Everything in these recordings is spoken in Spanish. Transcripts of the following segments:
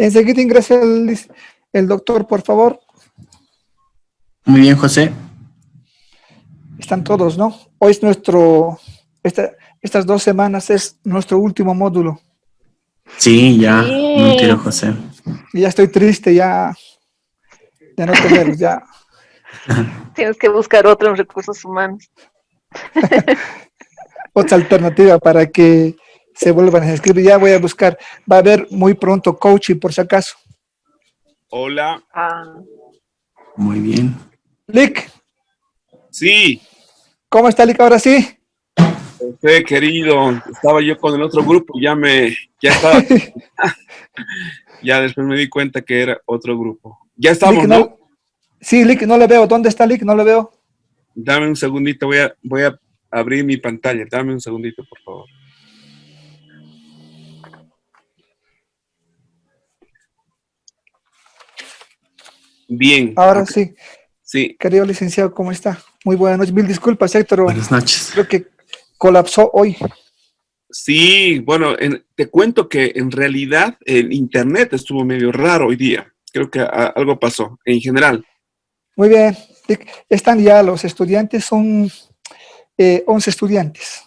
Enseguida ingresa el doctor, por favor. Muy bien, José. Están todos, ¿no? Hoy es estas 2 semanas es nuestro último módulo. Sí, ya, Sí. no tiro, José. Y ya estoy triste, ya no tenerlos, ya. Tienes que buscar otro en recursos humanos. Otra alternativa para que se vuelvan a inscribir. Ya voy a buscar. Va a haber muy pronto coaching, por si acaso. Hola. Muy bien. Lick, Sí, ¿cómo está Lick ahora sí? José, querido, estaba yo con el otro grupo, ya estaba, ya después me di cuenta que era otro grupo. Ya estamos, Lick, ¿no? Sí, Lick, no le veo. ¿Dónde está Lick? No le veo. Dame un segundito, voy a abrir mi pantalla. Dame un segundito, por favor. Bien. Ahora sí. Sí. Querido licenciado, ¿cómo está? Muy buenas noches. Mil disculpas, Héctor. Buenas noches. Creo que colapsó hoy. Sí, bueno, te cuento que en realidad el internet estuvo medio raro hoy día. Creo que algo pasó en general. Muy bien. Están ya los estudiantes, son 11 estudiantes.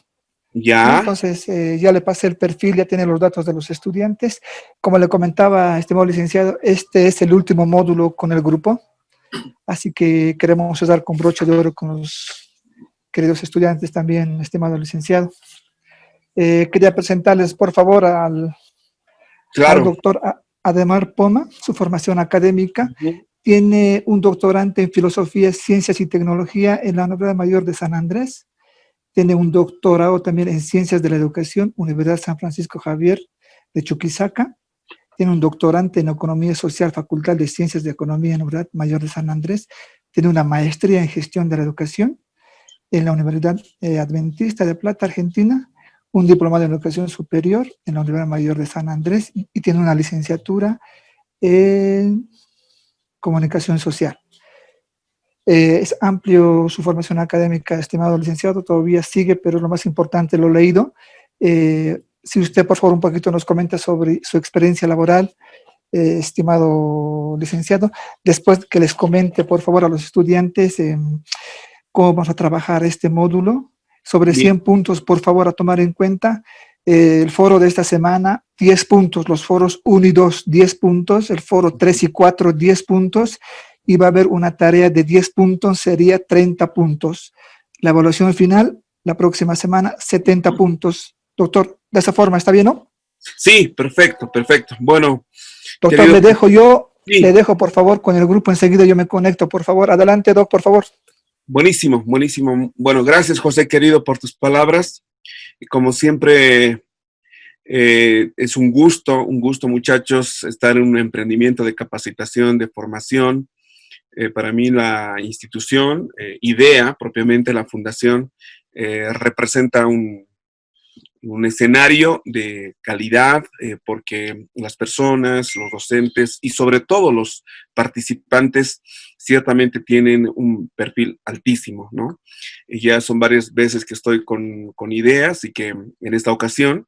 Ya. Entonces, ya le pasé el perfil, ya tiene los datos de los estudiantes. Como le comentaba, estimado licenciado, este es el último módulo con el grupo. Así que queremos cerrar con broche de oro con los queridos estudiantes también, estimado licenciado. Quería presentarles, por favor, al doctor Ademar Poma, su formación académica. Tiene un doctorante en Filosofía, Ciencias y Tecnología en la Universidad Mayor de San Andrés. Tiene un doctorado también en Ciencias de la Educación, Universidad San Francisco Javier de Chuquisaca. Tiene un doctorante en Economía Social, Facultad de Ciencias de Economía en la Universidad Mayor de San Andrés. Tiene una maestría en Gestión de la Educación en la Universidad Adventista de Plata, Argentina. Un diplomado en Educación Superior en la Universidad Mayor de San Andrés y tiene una licenciatura en Comunicación Social. Es amplio su formación académica, estimado licenciado, todavía sigue, pero lo más importante lo he leído. Si usted, por favor, un poquito nos comenta sobre su experiencia laboral, estimado licenciado, después que les comente, por favor, a los estudiantes cómo vamos a trabajar este módulo, sobre 100 puntos, por favor, a tomar en cuenta. El foro de esta semana, 10 puntos, los foros 1 y 2, 10 puntos, el foro 3 y 4, 10 puntos, y va a haber una tarea de 10 puntos, sería 30 puntos. La evaluación final, la próxima semana, 70 puntos. Doctor, de esa forma, ¿está bien, no? Sí, perfecto, perfecto. Bueno. Doctor, le dejo, por favor, con el grupo, enseguida yo me conecto, por favor. Adelante, Doc, por favor. Buenísimo, buenísimo. Bueno, gracias, José, querido, por tus palabras. Y como siempre, es un gusto, muchachos, estar en un emprendimiento de capacitación, de formación. Para mí la institución, IDEA, propiamente la fundación, representa un escenario de calidad, porque las personas, los docentes y sobre todo los participantes ciertamente tienen un perfil altísimo, ¿no? Y ya son varias veces que estoy con ideas y que en esta ocasión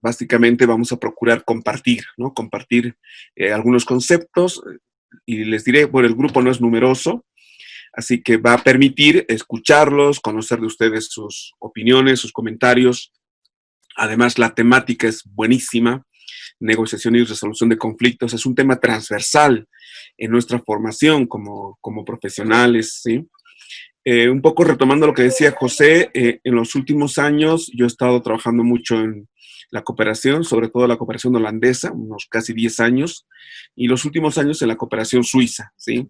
básicamente vamos a procurar compartir, ¿no? Compartir algunos conceptos y les diré, bueno, el grupo no es numeroso, así que va a permitir escucharlos, conocer de ustedes sus opiniones, sus comentarios. Además, la temática es buenísima. Negociación y resolución de conflictos es un tema transversal en nuestra formación como profesionales, ¿sí? Un poco retomando lo que decía José, en los últimos años yo he estado trabajando mucho en la cooperación, sobre todo la cooperación holandesa, unos casi 10 años, y los últimos años en la cooperación suiza, ¿sí?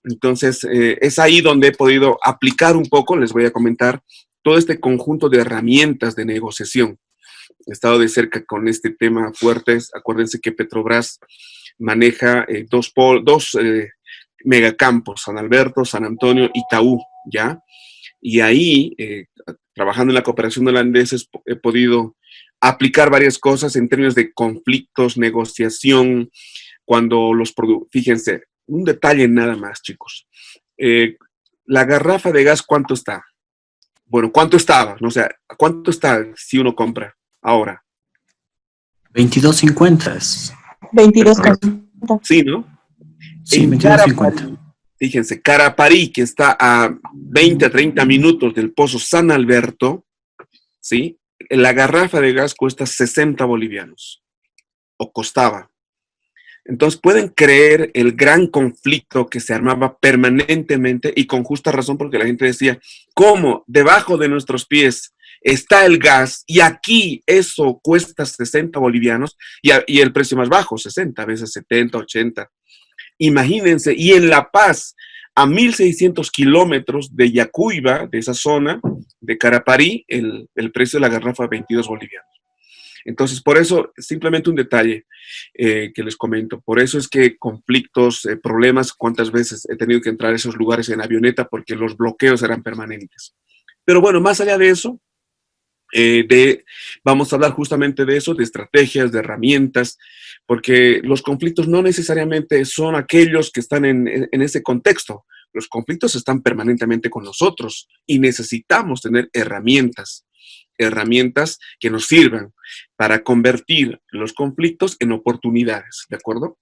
Entonces, es ahí donde he podido aplicar un poco, les voy a comentar, todo este conjunto de herramientas de negociación. He estado de cerca con este tema fuertes. Acuérdense que Petrobras maneja dos megacampos, San Alberto, San Antonio, Itaú, ¿ya? Y ahí, trabajando en la cooperación holandesa, he podido aplicar varias cosas en términos de conflictos, negociación, cuando fíjense, un detalle nada más, chicos. La garrafa de gas, ¿cuánto está? Bueno, ¿cuánto estaba? O sea, ¿cuánto está si uno compra ahora? 22.50. 22,50. Sí, ¿no? Sí, En 22.50. Fíjense, Caraparí, que está a 20 a 30 minutos del Pozo San Alberto, ¿sí? La garrafa de gas cuesta 60 bolivianos, o costaba. Entonces, pueden creer el gran conflicto que se armaba permanentemente y con justa razón, porque la gente decía, ¿cómo debajo de nuestros pies está el gas y aquí eso cuesta 60 bolivianos y el precio más bajo, 60, a veces 70, 80? Imagínense, y en La Paz, a 1.600 kilómetros de Yacuiba, de esa zona, de Caraparí, el precio de la garrafa 22 bolivianos. Entonces, por eso, simplemente un detalle que les comento, por eso es que conflictos, problemas, cuántas veces he tenido que entrar a esos lugares en avioneta porque los bloqueos eran permanentes. Pero bueno, más allá de eso, vamos a hablar justamente de eso, de estrategias, de herramientas, porque los conflictos no necesariamente son aquellos que están en ese contexto. Los conflictos están permanentemente con nosotros y necesitamos tener herramientas que nos sirvan para convertir los conflictos en oportunidades, ¿de acuerdo?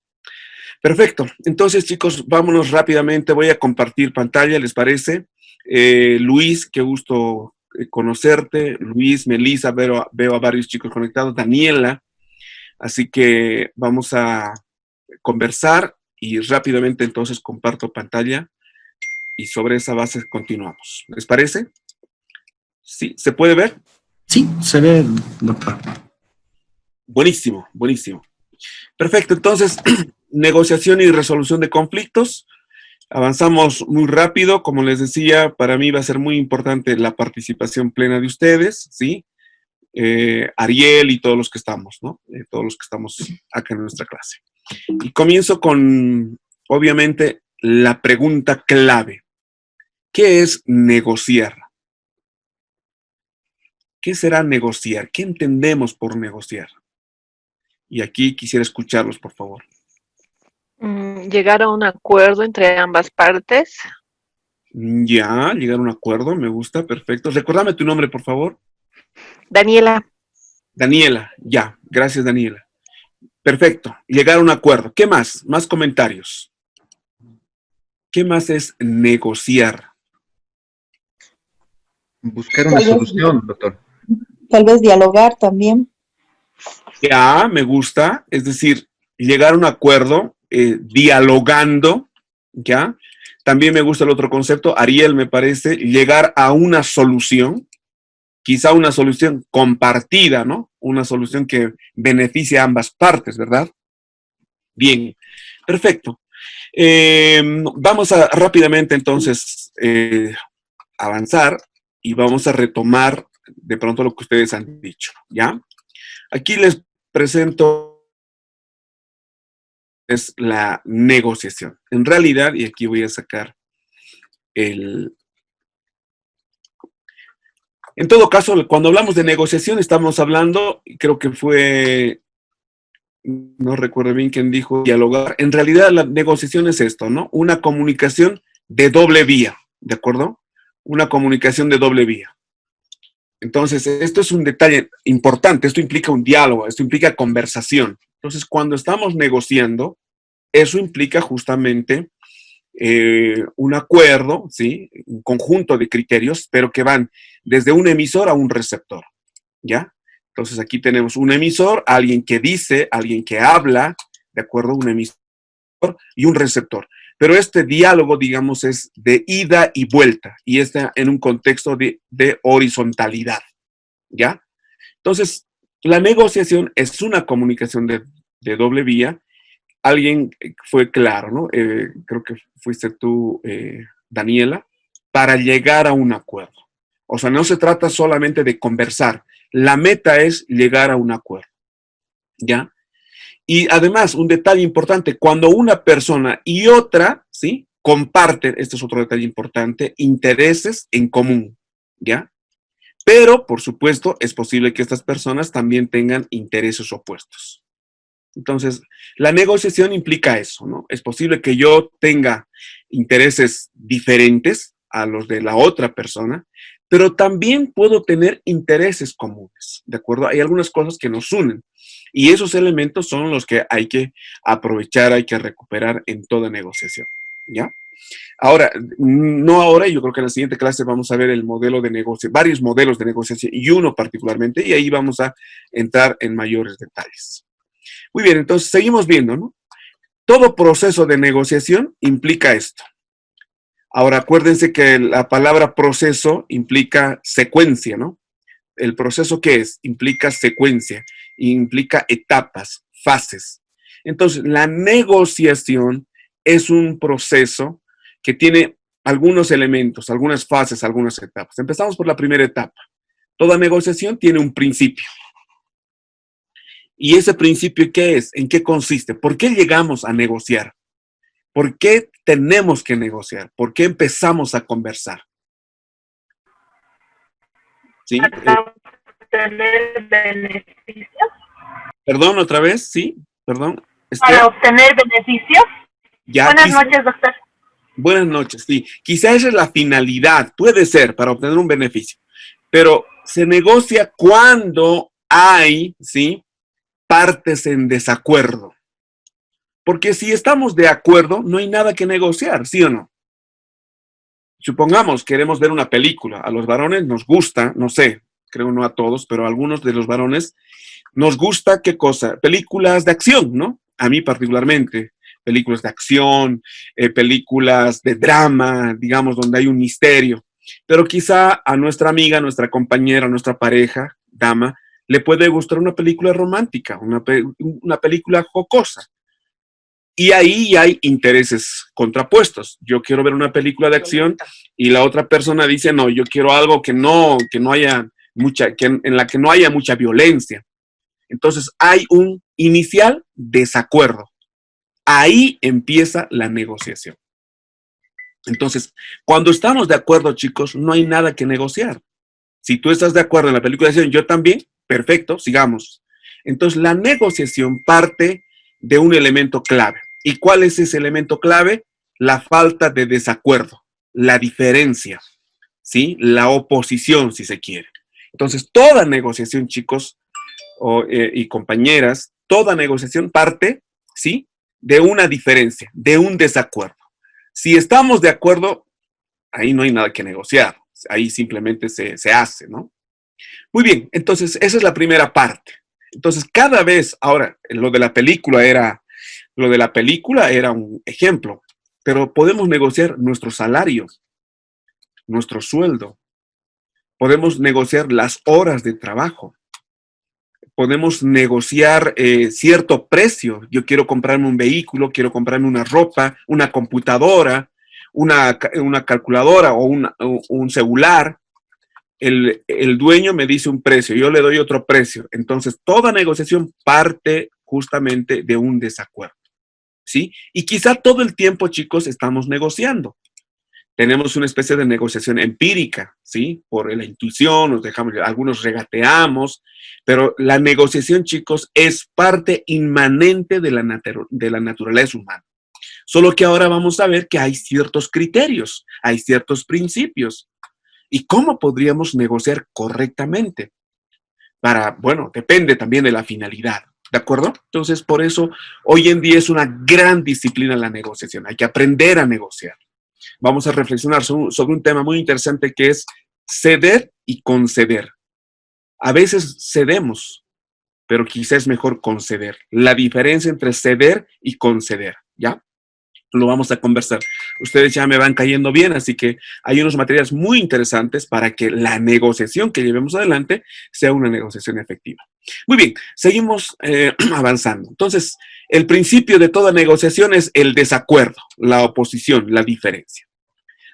Perfecto. Entonces, chicos, vámonos rápidamente. Voy a compartir pantalla, ¿les parece? Luis, qué gusto conocerte. Luis, Melissa, veo a varios chicos conectados. Daniela. Así que vamos a conversar y rápidamente entonces comparto pantalla y sobre esa base continuamos. ¿Les parece? ¿Sí? ¿Se puede ver? Sí, se ve, doctor. Buenísimo, buenísimo. Perfecto, entonces, negociación y resolución de conflictos. Avanzamos muy rápido, como les decía, para mí va a ser muy importante la participación plena de ustedes, ¿sí? Ariel y todos los que estamos, ¿no? Todos los que estamos acá en nuestra clase. Y comienzo con, obviamente, la pregunta clave. ¿Qué es negociar? ¿Qué será negociar? ¿Qué entendemos por negociar? Y aquí quisiera escucharlos, por favor. Llegar a un acuerdo entre ambas partes. Ya, llegar a un acuerdo, me gusta, perfecto. Recuérdame tu nombre, por favor. Daniela. Daniela, ya, gracias, Daniela. Perfecto, llegar a un acuerdo. ¿Qué más? Más comentarios. ¿Qué más es negociar? Buscar una solución, doctor. Tal vez dialogar también. Ya, me gusta, es decir, llegar a un acuerdo, dialogando, ¿ya? También me gusta el otro concepto, Ariel, me parece, llegar a una solución, quizá una solución compartida, ¿no? Una solución que beneficie a ambas partes, ¿verdad? Bien, perfecto. Vamos a rápidamente entonces avanzar y vamos a retomar de pronto lo que ustedes han dicho, ¿ya? Aquí les presento es la negociación. En realidad, y aquí voy a sacar el... En todo caso, cuando hablamos de negociación, estamos hablando, creo que fue, no recuerdo bien quién dijo, dialogar. En realidad, la negociación es esto, ¿no? Una comunicación de doble vía, ¿de acuerdo? Una comunicación de doble vía. Entonces, esto es un detalle importante, esto implica un diálogo, esto implica conversación. Entonces, cuando estamos negociando, eso implica justamente un acuerdo, ¿sí? Un conjunto de criterios, pero que van desde un emisor a un receptor, ¿ya? Entonces, aquí tenemos un emisor, alguien que dice, alguien que habla, ¿de acuerdo? Un emisor y un receptor. Pero este diálogo, digamos, es de ida y vuelta, y está en un contexto de horizontalidad, ¿ya? Entonces, la negociación es una comunicación de doble vía. Alguien fue claro, ¿no? Creo que fuiste tú, Daniela, para llegar a un acuerdo. O sea, no se trata solamente de conversar, la meta es llegar a un acuerdo, ¿ya? Y además, un detalle importante, cuando una persona y otra, ¿sí? Comparten, este es otro detalle importante, intereses en común, ¿ya? Pero, por supuesto, es posible que estas personas también tengan intereses opuestos. Entonces, la negociación implica eso, ¿no? Es posible que yo tenga intereses diferentes a los de la otra persona, pero también puedo tener intereses comunes, ¿de acuerdo? Hay algunas cosas que nos unen. Y esos elementos son los que hay que aprovechar, hay que recuperar en toda negociación, ¿ya? Ahora, no ahora, yo creo que en la siguiente clase vamos a ver el modelo de negocio, varios modelos de negociación y uno particularmente, y ahí vamos a entrar en mayores detalles. Muy bien, entonces seguimos viendo, ¿no? Todo proceso de negociación implica esto. Ahora, acuérdense que la palabra proceso implica secuencia, ¿no? ¿El proceso qué es? Implica secuencia, implica etapas, fases. Entonces, la negociación es un proceso que tiene algunos elementos, algunas fases, algunas etapas. Empezamos por la primera etapa. Toda negociación tiene un principio. ¿Y ese principio qué es? ¿En qué consiste? ¿Por qué llegamos a negociar? ¿Por qué tenemos que negociar? ¿Por qué empezamos a conversar? ¿Sí? Para obtener beneficios. Perdón, otra vez, sí, perdón. Para obtener beneficios. Ya, Buenas noches, doctor. Buenas noches, sí. Quizá esa es la finalidad, puede ser, para obtener un beneficio. Pero se negocia cuando hay, ¿sí?, partes en desacuerdo. Porque si estamos de acuerdo, no hay nada que negociar, ¿sí o no? Supongamos, queremos ver una película. A los varones nos gusta, no sé, creo no a todos, pero a algunos de los varones nos gusta, ¿qué cosa? Películas de acción, ¿no? A mí particularmente. Películas de acción, películas de drama, digamos, donde hay un misterio. Pero quizá a nuestra amiga, nuestra compañera, nuestra pareja, dama, le puede gustar una película romántica, una película jocosa. Y ahí hay intereses contrapuestos. Yo quiero ver una película de acción y la otra persona dice, no, yo quiero algo que no haya mucha, en la que no haya mucha violencia. Entonces hay un inicial desacuerdo. Ahí empieza la negociación. Entonces, cuando estamos de acuerdo, chicos, no hay nada que negociar. Si tú estás de acuerdo en la película de acción, yo también, perfecto, sigamos. Entonces, la negociación parte de un elemento clave. ¿Y cuál es ese elemento clave? La falta de desacuerdo, la diferencia, ¿sí? La oposición, si se quiere. Entonces, toda negociación, chicos y compañeras, toda negociación parte, ¿sí?, de una diferencia, de un desacuerdo. Si estamos de acuerdo, ahí no hay nada que negociar. Ahí simplemente se hace, ¿no? Muy bien, entonces esa es la primera parte. Entonces, cada vez, ahora, lo de la película era un ejemplo, pero podemos negociar nuestro salario, nuestro sueldo, podemos negociar las horas de trabajo, podemos negociar cierto precio. Yo quiero comprarme un vehículo, quiero comprarme una ropa, una computadora, una calculadora o un celular. El dueño me dice un precio, yo le doy otro precio. Entonces, toda negociación parte justamente de un desacuerdo, ¿sí? Y quizá todo el tiempo, chicos, estamos negociando. Tenemos una especie de negociación empírica, ¿sí? Por la intuición, algunos regateamos, pero la negociación, chicos, es parte inmanente de la naturaleza humana. Solo que ahora vamos a ver que hay ciertos criterios, hay ciertos principios. ¿Y cómo podríamos negociar correctamente? Bueno, depende también de la finalidad, ¿de acuerdo? Entonces, por eso, hoy en día es una gran disciplina la negociación. Hay que aprender a negociar. Vamos a reflexionar sobre un tema muy interesante que es ceder y conceder. A veces cedemos, pero quizás es mejor conceder. La diferencia entre ceder y conceder, ¿ya? Lo vamos a conversar. Ustedes ya me van cayendo bien, así que hay unos materiales muy interesantes para que la negociación que llevemos adelante sea una negociación efectiva. Muy bien, seguimos avanzando. Entonces, el principio de toda negociación es el desacuerdo, la oposición, la diferencia.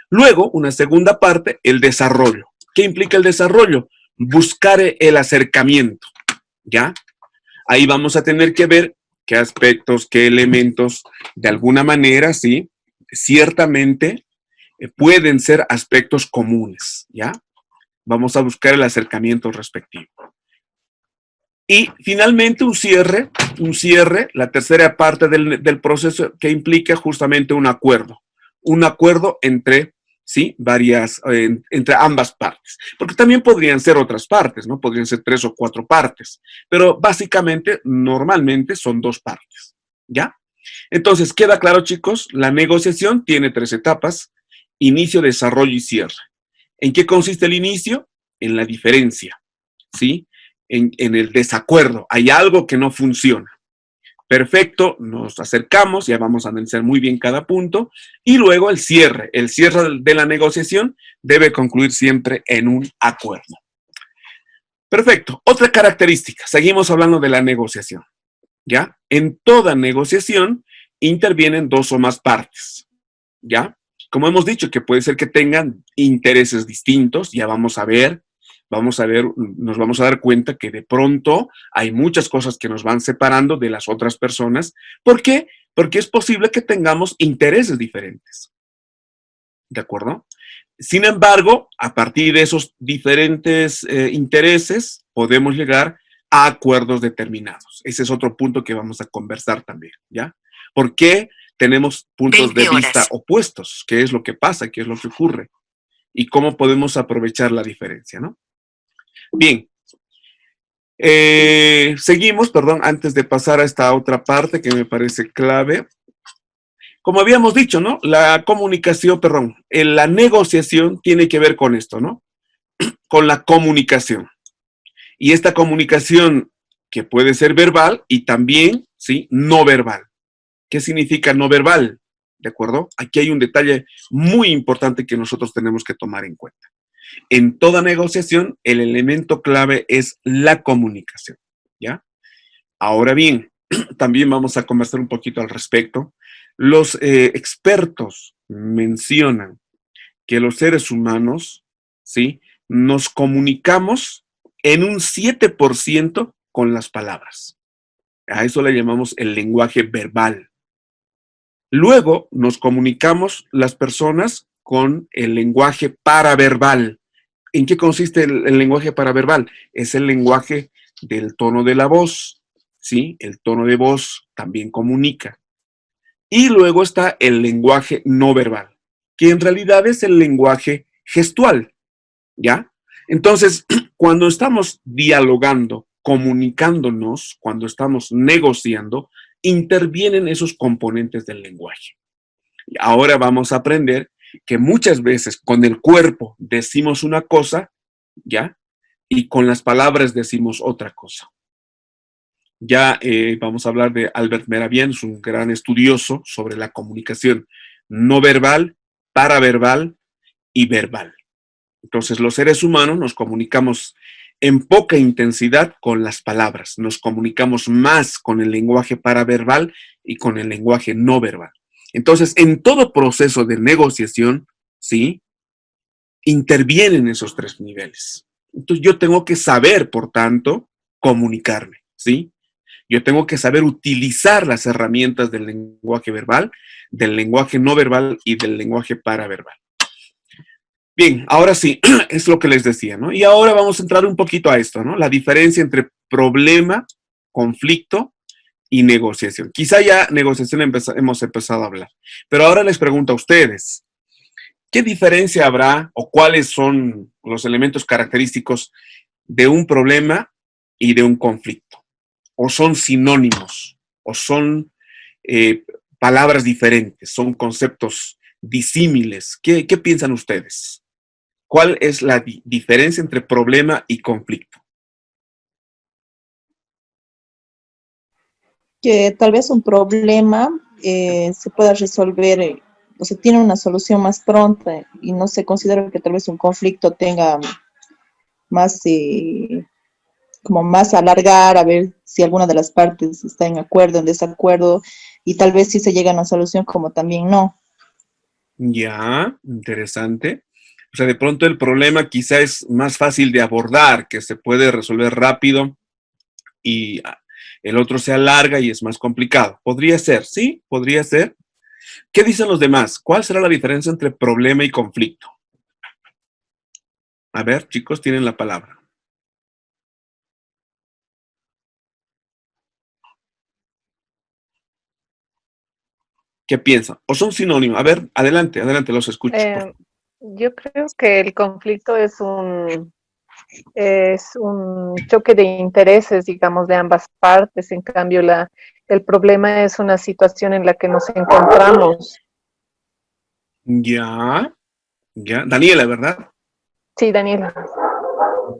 Luego, una segunda parte, el desarrollo. ¿Qué implica el desarrollo? Buscar el acercamiento, ¿ya? Ahí vamos a tener que ver qué aspectos, qué elementos, de alguna manera, sí, ciertamente pueden ser aspectos comunes, ¿ya? Vamos a buscar el acercamiento respectivo. Y finalmente un cierre, la tercera parte del proceso que implica justamente un acuerdo entre ¿sí? Entre ambas partes. Porque también podrían ser otras partes, ¿no? Podrían ser 3 o 4 partes. Pero básicamente, normalmente son 2 partes, ¿ya? Entonces, queda claro, chicos, la negociación tiene 3 etapas: inicio, desarrollo y cierre. ¿En qué consiste el inicio? En la diferencia, ¿sí? En el desacuerdo. Hay algo que no funciona. Perfecto, nos acercamos, ya vamos a analizar muy bien cada punto, y luego el cierre. El cierre de la negociación debe concluir siempre en un acuerdo. Perfecto, otra característica, seguimos hablando de la negociación, ¿ya? En toda negociación intervienen 2 o más partes, ¿ya? Como hemos dicho, que puede ser que tengan intereses distintos, ya vamos a ver, nos vamos a dar cuenta que de pronto hay muchas cosas que nos van separando de las otras personas. ¿Por qué? Porque es posible que tengamos intereses diferentes. ¿De acuerdo? Sin embargo, a partir de esos diferentes intereses, podemos llegar a acuerdos determinados. Ese es otro punto que vamos a conversar también, ¿ya? ¿Por qué tenemos puntos de vista opuestos? ¿Qué es lo que pasa? ¿Qué es lo que ocurre? Y cómo podemos aprovechar la diferencia, ¿no? Bien, seguimos, perdón, antes de pasar a esta otra parte que me parece clave. Como habíamos dicho, ¿no? La comunicación, perdón, la negociación tiene que ver con esto, ¿no? Con la comunicación. Y esta comunicación que puede ser verbal y también, ¿sí? No verbal. ¿Qué significa no verbal? ¿De acuerdo? Aquí hay un detalle muy importante que nosotros tenemos que tomar en cuenta. En toda negociación, el elemento clave es la comunicación, ¿ya? Ahora bien, también vamos a conversar un poquito al respecto. Los expertos mencionan que los seres humanos, ¿sí? Nos comunicamos en un 7% con las palabras. A eso le llamamos el lenguaje verbal. Luego nos comunicamos las personas con el lenguaje paraverbal. ¿En qué consiste el lenguaje paraverbal? Es el lenguaje del tono de la voz, ¿sí? El tono de voz también comunica. Y luego está el lenguaje no verbal, que en realidad es el lenguaje gestual, ¿ya? Entonces, cuando estamos dialogando, comunicándonos, cuando estamos negociando, intervienen esos componentes del lenguaje. Y ahora vamos a aprender que muchas veces con el cuerpo decimos una cosa, ¿ya? Y con las palabras decimos otra cosa. Ya vamos a hablar de Albert Mehrabian, es un gran estudioso sobre la comunicación no verbal, paraverbal y verbal. Entonces, los seres humanos nos comunicamos en poca intensidad con las palabras, nos comunicamos más con el lenguaje paraverbal y con el lenguaje no verbal. Entonces, en todo proceso de negociación, ¿sí? Intervienen esos 3 niveles. Entonces, yo tengo que saber, por tanto, comunicarme, ¿sí? Yo tengo que saber utilizar las herramientas del lenguaje verbal, del lenguaje no verbal y del lenguaje paraverbal. Bien, ahora sí, es lo que les decía, ¿no? Y ahora vamos a entrar un poquito a esto, ¿no? La diferencia entre problema, conflicto y negociación. Quizá ya negociación hemos empezado a hablar, pero ahora les pregunto a ustedes, ¿qué diferencia habrá o cuáles son los elementos característicos de un problema y de un conflicto? ¿O son sinónimos? ¿O son palabras diferentes? ¿Son conceptos disímiles? ¿Qué piensan ustedes? ¿Cuál es la diferencia entre problema y conflicto? Que tal vez un problema se pueda resolver, o sea, tiene una solución más pronta y no se considera que tal vez un conflicto tenga más, como más alargar, a ver si alguna de las partes está en acuerdo, en desacuerdo, y tal vez sí se llega a una solución como también no. Ya, interesante. O sea, de pronto el problema quizá es más fácil de abordar, que se puede resolver rápido y el otro se alarga y es más complicado. Podría ser, sí, podría ser. ¿Qué dicen los demás? ¿Cuál será la diferencia entre problema y conflicto? A ver, chicos, tienen la palabra. ¿Qué piensan? ¿O son sinónimos? A ver, adelante, adelante, los escucho. Eh, Yo creo que el conflicto es un choque de intereses, digamos, de ambas partes. En cambio, el problema es una situación en la que nos encontramos. Ya, ya. Daniela, ¿verdad? Sí, Daniela.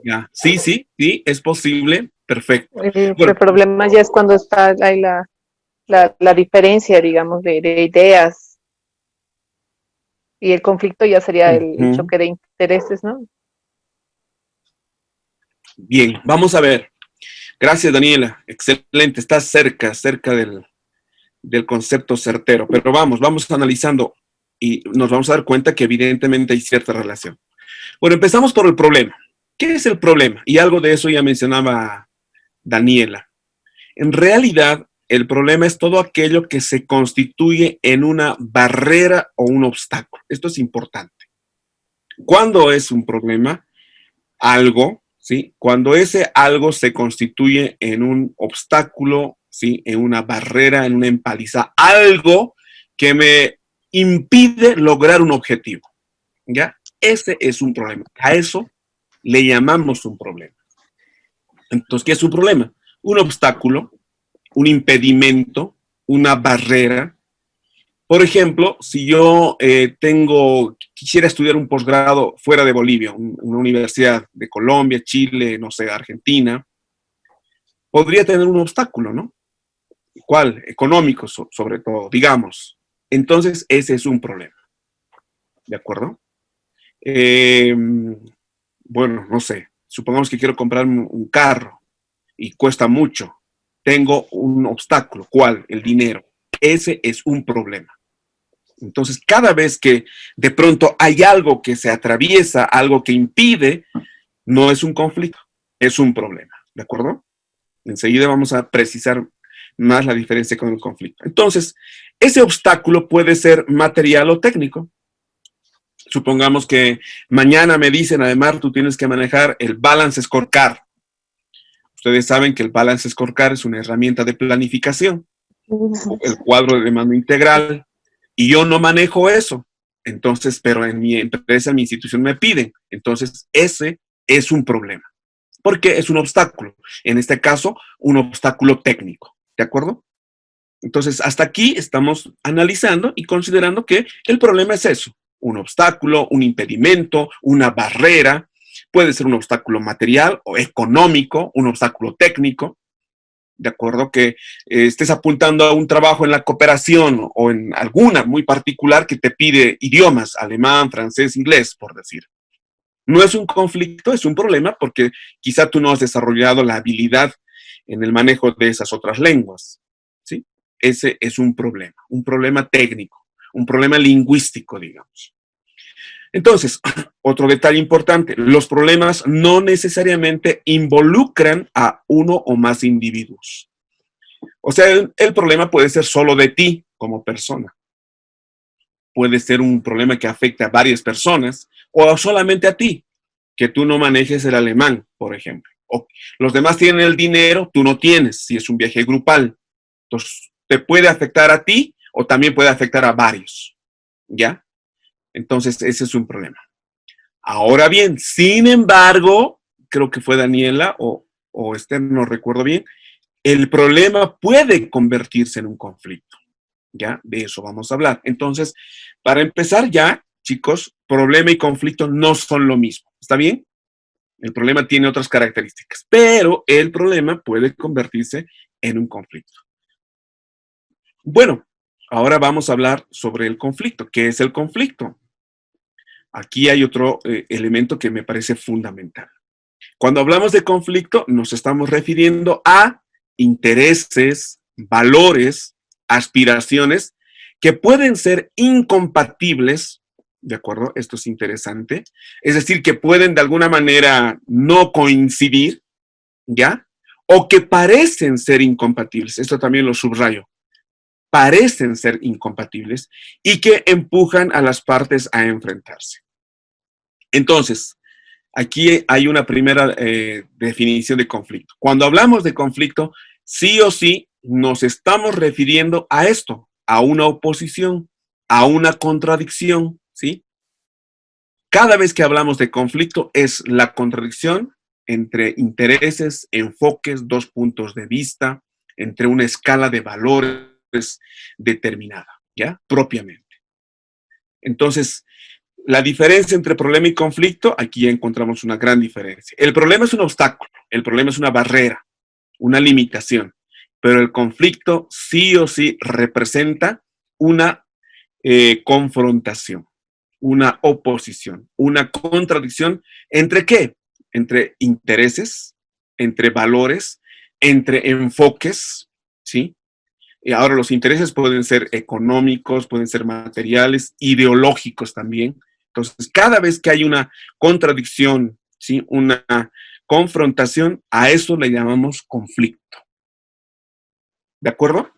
Ya. Sí, sí, sí, es posible. Perfecto. El Bueno, problema ya es cuando está ahí la diferencia, digamos, de ideas. Y el conflicto ya sería el ujú. choque de intereses, ¿no? Bien, vamos a ver. Gracias, Daniela. Excelente. Estás cerca del concepto certero. Pero vamos analizando y nos vamos a dar cuenta que evidentemente hay cierta relación. Bueno, empezamos por el problema. ¿Qué es el problema? Y algo de eso ya mencionaba Daniela. En realidad, el problema es todo aquello que se constituye en una barrera o un obstáculo. Esto es importante. ¿Cuándo es un problema? Algo, ¿sí? Cuando ese algo se constituye en un obstáculo, ¿sí? En una barrera, en una empaliza, algo que me impide lograr un objetivo, ¿ya? Ese es un problema. A eso le llamamos un problema. Entonces, ¿qué es un problema? Un obstáculo, un impedimento, una barrera. Por ejemplo, si yo quisiera estudiar un posgrado fuera de Bolivia, una universidad de Colombia, Chile, no sé, Argentina, podría tener un obstáculo, ¿no? ¿Cuál? Económico, sobre todo, digamos. Entonces, ese es un problema. ¿De acuerdo? Eh, bueno, no sé. Supongamos que quiero comprar un carro y cuesta mucho. Tengo un obstáculo. ¿Cuál? El dinero. Ese es un problema. Entonces, cada vez que de pronto hay algo que se atraviesa, algo que impide, no es un conflicto, es un problema. ¿De acuerdo? Enseguida vamos a precisar más la diferencia con el conflicto. Entonces, ese obstáculo puede ser material o técnico. Supongamos que mañana me dicen, además, tú tienes que manejar el Balance Scorecard. Ustedes saben que el Balance Scorecard es una herramienta de planificación, el cuadro de mando integral, y yo no manejo eso. Entonces, pero en mi empresa, en mi institución me piden. Entonces, ese es un problema, porque es un obstáculo. En este caso, un obstáculo técnico. ¿De acuerdo? Entonces, hasta aquí estamos analizando y considerando que el problema es eso, un obstáculo, un impedimento, una barrera. Puede ser un obstáculo material o económico, un obstáculo técnico. De acuerdo, que estés apuntando a un trabajo en la cooperación o en alguna muy particular que te pide idiomas, alemán, francés, inglés, por decir. No es un conflicto, es un problema porque quizá tú no has desarrollado la habilidad en el manejo de esas otras lenguas, ¿sí? Ese es un problema técnico, un problema lingüístico, digamos. Entonces, otro detalle importante, los problemas no necesariamente involucran a uno o más individuos. O sea, el problema puede ser solo de ti como persona. Puede ser un problema que afecte a varias personas o solamente a ti, que tú no manejes el alemán, por ejemplo. O los demás tienen el dinero, tú no tienes, si es un viaje grupal. Entonces, te puede afectar a ti o también puede afectar a varios. ¿Ya? Entonces, ese es un problema. Ahora bien, sin embargo, creo que fue Daniela o Esther, no recuerdo bien, el problema puede convertirse en un conflicto. ¿Ya? De eso vamos a hablar. Entonces, para empezar ya, chicos, problema y conflicto no son lo mismo. ¿Está bien? El problema tiene otras características, pero el problema puede convertirse en un conflicto. Bueno, ahora vamos a hablar sobre el conflicto. ¿Qué es el conflicto? Aquí hay otro elemento que me parece fundamental. Cuando hablamos de conflicto, nos estamos refiriendo a intereses, valores, aspiraciones que pueden ser incompatibles, ¿de acuerdo? Esto es interesante. Es decir, que pueden de alguna manera no coincidir, ¿ya? O que parecen ser incompatibles. Esto también lo subrayo. Parecen ser incompatibles y que empujan a las partes a enfrentarse. Entonces, aquí hay una primera definición de conflicto. Cuando hablamos de conflicto, sí o sí nos estamos refiriendo a esto, a una oposición, a una contradicción, ¿sí? Cada vez que hablamos de conflicto es la contradicción entre intereses, enfoques, dos puntos de vista, entre una escala de valores determinada, ¿ya? Propiamente. Entonces, la diferencia entre problema y conflicto, aquí ya encontramos una gran diferencia. El problema es un obstáculo, el problema es una barrera, una limitación, pero el conflicto sí o sí representa una confrontación, una oposición, una contradicción. ¿Entre qué? Entre intereses, entre valores, entre enfoques, ¿sí? Y ahora los intereses pueden ser económicos, pueden ser materiales, ideológicos también. Entonces, cada vez que hay una contradicción, ¿sí? Una confrontación, a eso le llamamos conflicto. ¿De acuerdo?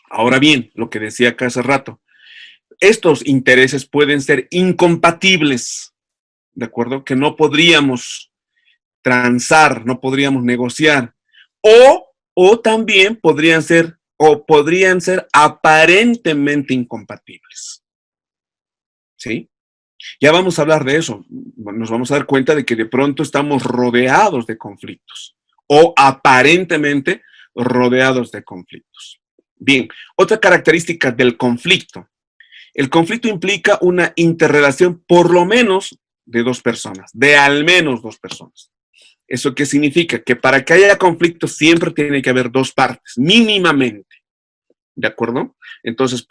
Ahora bien, lo que decía acá hace rato, estos intereses pueden ser incompatibles, ¿de acuerdo? Que no podríamos transar, no podríamos negociar, o también podrían ser aparentemente incompatibles. ¿Sí? Ya vamos a hablar de eso. Nos vamos a dar cuenta de que de pronto estamos rodeados de conflictos o aparentemente rodeados de conflictos. Bien, otra característica del conflicto. El conflicto implica una interrelación por lo menos de dos personas, de al menos dos personas. ¿Eso qué significa? Que para que haya conflicto siempre tiene que haber dos partes, mínimamente. ¿De acuerdo? Entonces,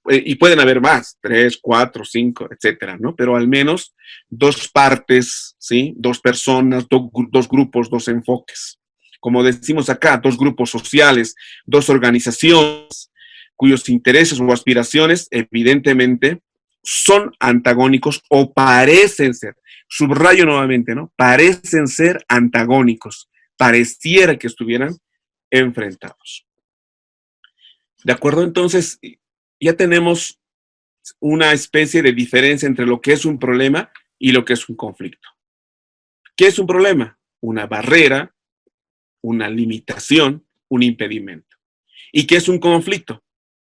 y pueden haber más, 3, 4, 5, etcétera, ¿no? Pero al menos dos partes, ¿sí? Dos personas, dos grupos, dos enfoques. Como decimos acá, dos grupos sociales, dos organizaciones cuyos intereses o aspiraciones evidentemente son antagónicos o parecen ser, subrayo nuevamente, ¿no? Parecen ser antagónicos, pareciera que estuvieran enfrentados. ¿De acuerdo? Entonces, ya tenemos una especie de diferencia entre lo que es un problema y lo que es un conflicto. ¿Qué es un problema? Una barrera, una limitación, un impedimento. ¿Y qué es un conflicto?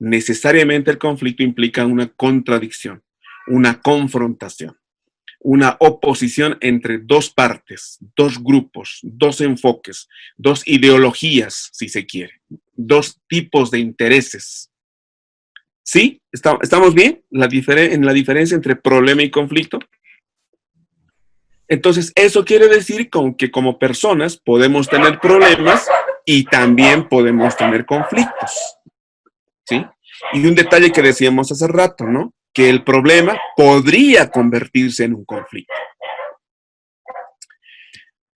Necesariamente el conflicto implica una contradicción, una confrontación, una oposición entre dos partes, dos grupos, dos enfoques, dos ideologías, si se quiere, dos tipos de intereses. ¿Sí? ¿Estamos bien? En la diferencia entre problema y conflicto. Entonces, eso quiere decir que como personas podemos tener problemas y también podemos tener conflictos. ¿Sí? Y un detalle que decíamos hace rato, ¿no? Que el problema podría convertirse en un conflicto.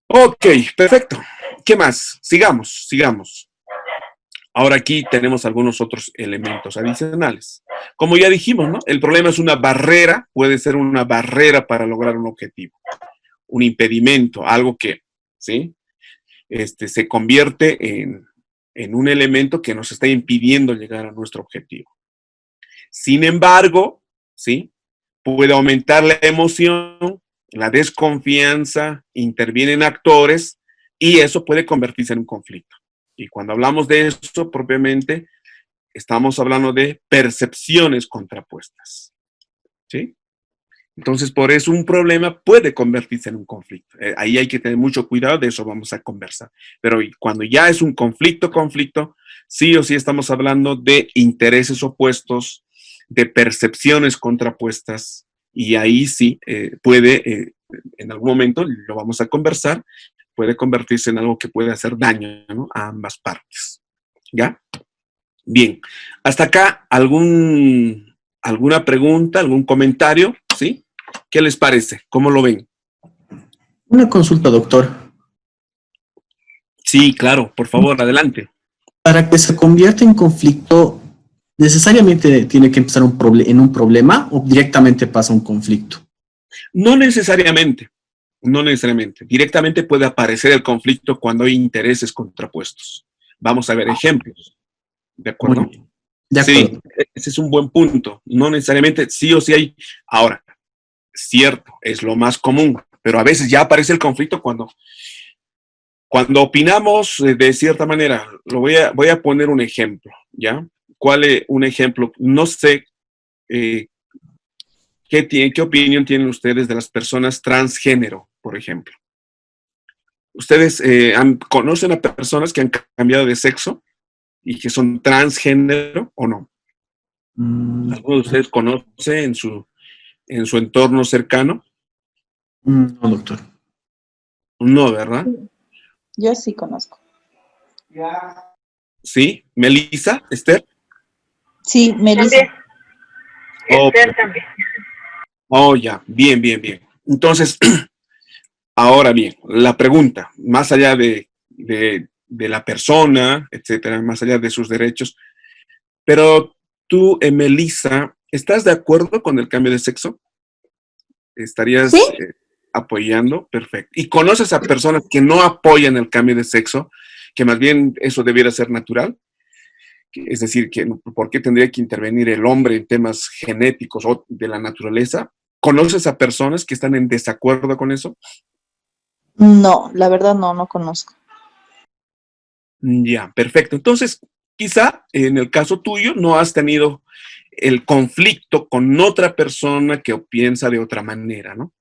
Ok, perfecto. ¿Qué más? Sigamos. Ahora aquí tenemos algunos otros elementos adicionales. Como ya dijimos, ¿no? El problema es una barrera, puede ser una barrera para lograr un objetivo, un impedimento, algo que, ¿sí? Se convierte en un elemento que nos está impidiendo llegar a nuestro objetivo. Sin embargo, ¿sí? Puede aumentar la emoción, la desconfianza, intervienen actores y eso puede convertirse en un conflicto. Y cuando hablamos de eso propiamente, estamos hablando de percepciones contrapuestas. ¿Sí? Entonces, por eso un problema puede convertirse en un conflicto. Ahí hay que tener mucho cuidado, de eso vamos a conversar. Pero cuando ya es un conflicto, sí o sí estamos hablando de intereses opuestos, de percepciones contrapuestas, y ahí sí puede, en algún momento, lo vamos a conversar, puede convertirse en algo que puede hacer daño, ¿no? A ambas partes. ¿Ya? Bien. Hasta acá, ¿alguna pregunta, algún comentario? ¿Sí? ¿Qué les parece? ¿Cómo lo ven? Una consulta, doctor. Sí, claro, por favor, adelante. Para que se convierta en conflicto, ¿necesariamente tiene que empezar en un problema o directamente pasa un conflicto? No necesariamente. Directamente puede aparecer el conflicto cuando hay intereses contrapuestos. Vamos a ver ejemplos. ¿De acuerdo? Muy bien. De acuerdo. Sí, ese es un buen punto. No necesariamente sí o sí hay. Ahora, cierto, es lo más común, pero a veces ya aparece el conflicto cuando opinamos de cierta manera. Voy a poner un ejemplo, ¿ya? ¿Cuál es un ejemplo? No sé ¿Qué opinión tienen ustedes de las personas transgénero, por ejemplo? ¿Ustedes conocen a personas que han cambiado de sexo y que son transgénero o no? ¿Alguno de ustedes conoce en su entorno cercano? No, doctor. No, ¿verdad? Yo sí conozco. ¿Sí? ¿Melissa? ¿Esther? Sí, Melissa. También. Oh, Esther también. oh, ya. Bien, bien, bien. Entonces, ahora bien, la pregunta, más allá de la persona, etcétera, más allá de sus derechos, pero tú, Melissa, ¿estás de acuerdo con el cambio de sexo? Sí, ¿Estarías apoyando? Perfecto. ¿Y conoces a personas que no apoyan el cambio de sexo, que más bien eso debiera ser natural? Es decir, que ¿por qué tendría que intervenir el hombre en temas genéticos o de la naturaleza? ¿Conoces a personas que están en desacuerdo con eso? no, la verdad no, no conozco. Ya, perfecto. Entonces, quizá en el caso tuyo no has tenido el conflicto con otra persona que piensa de otra manera, ¿no?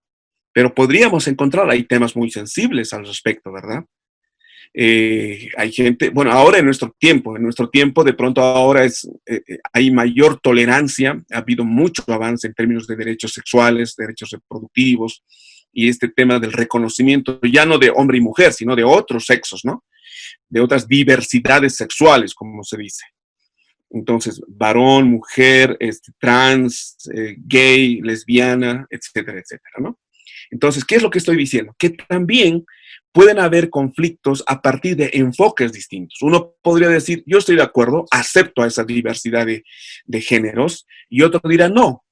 Pero podríamos encontrar, hay temas muy sensibles al respecto, ¿verdad? Hay gente, bueno, ahora en nuestro tiempo de pronto ahora hay mayor tolerancia, ha habido mucho avance en términos de derechos sexuales, derechos reproductivos y este tema del reconocimiento, ya no de hombre y mujer, sino de otros sexos, ¿no? De otras diversidades sexuales, como se dice. Entonces, varón, mujer, trans, gay, lesbiana, etcétera, etcétera, ¿no? Entonces, ¿qué es lo que estoy diciendo? Que también pueden haber conflictos a partir de enfoques distintos. Uno podría decir, yo estoy de acuerdo, acepto a esa diversidad de géneros, y otro dirá, no.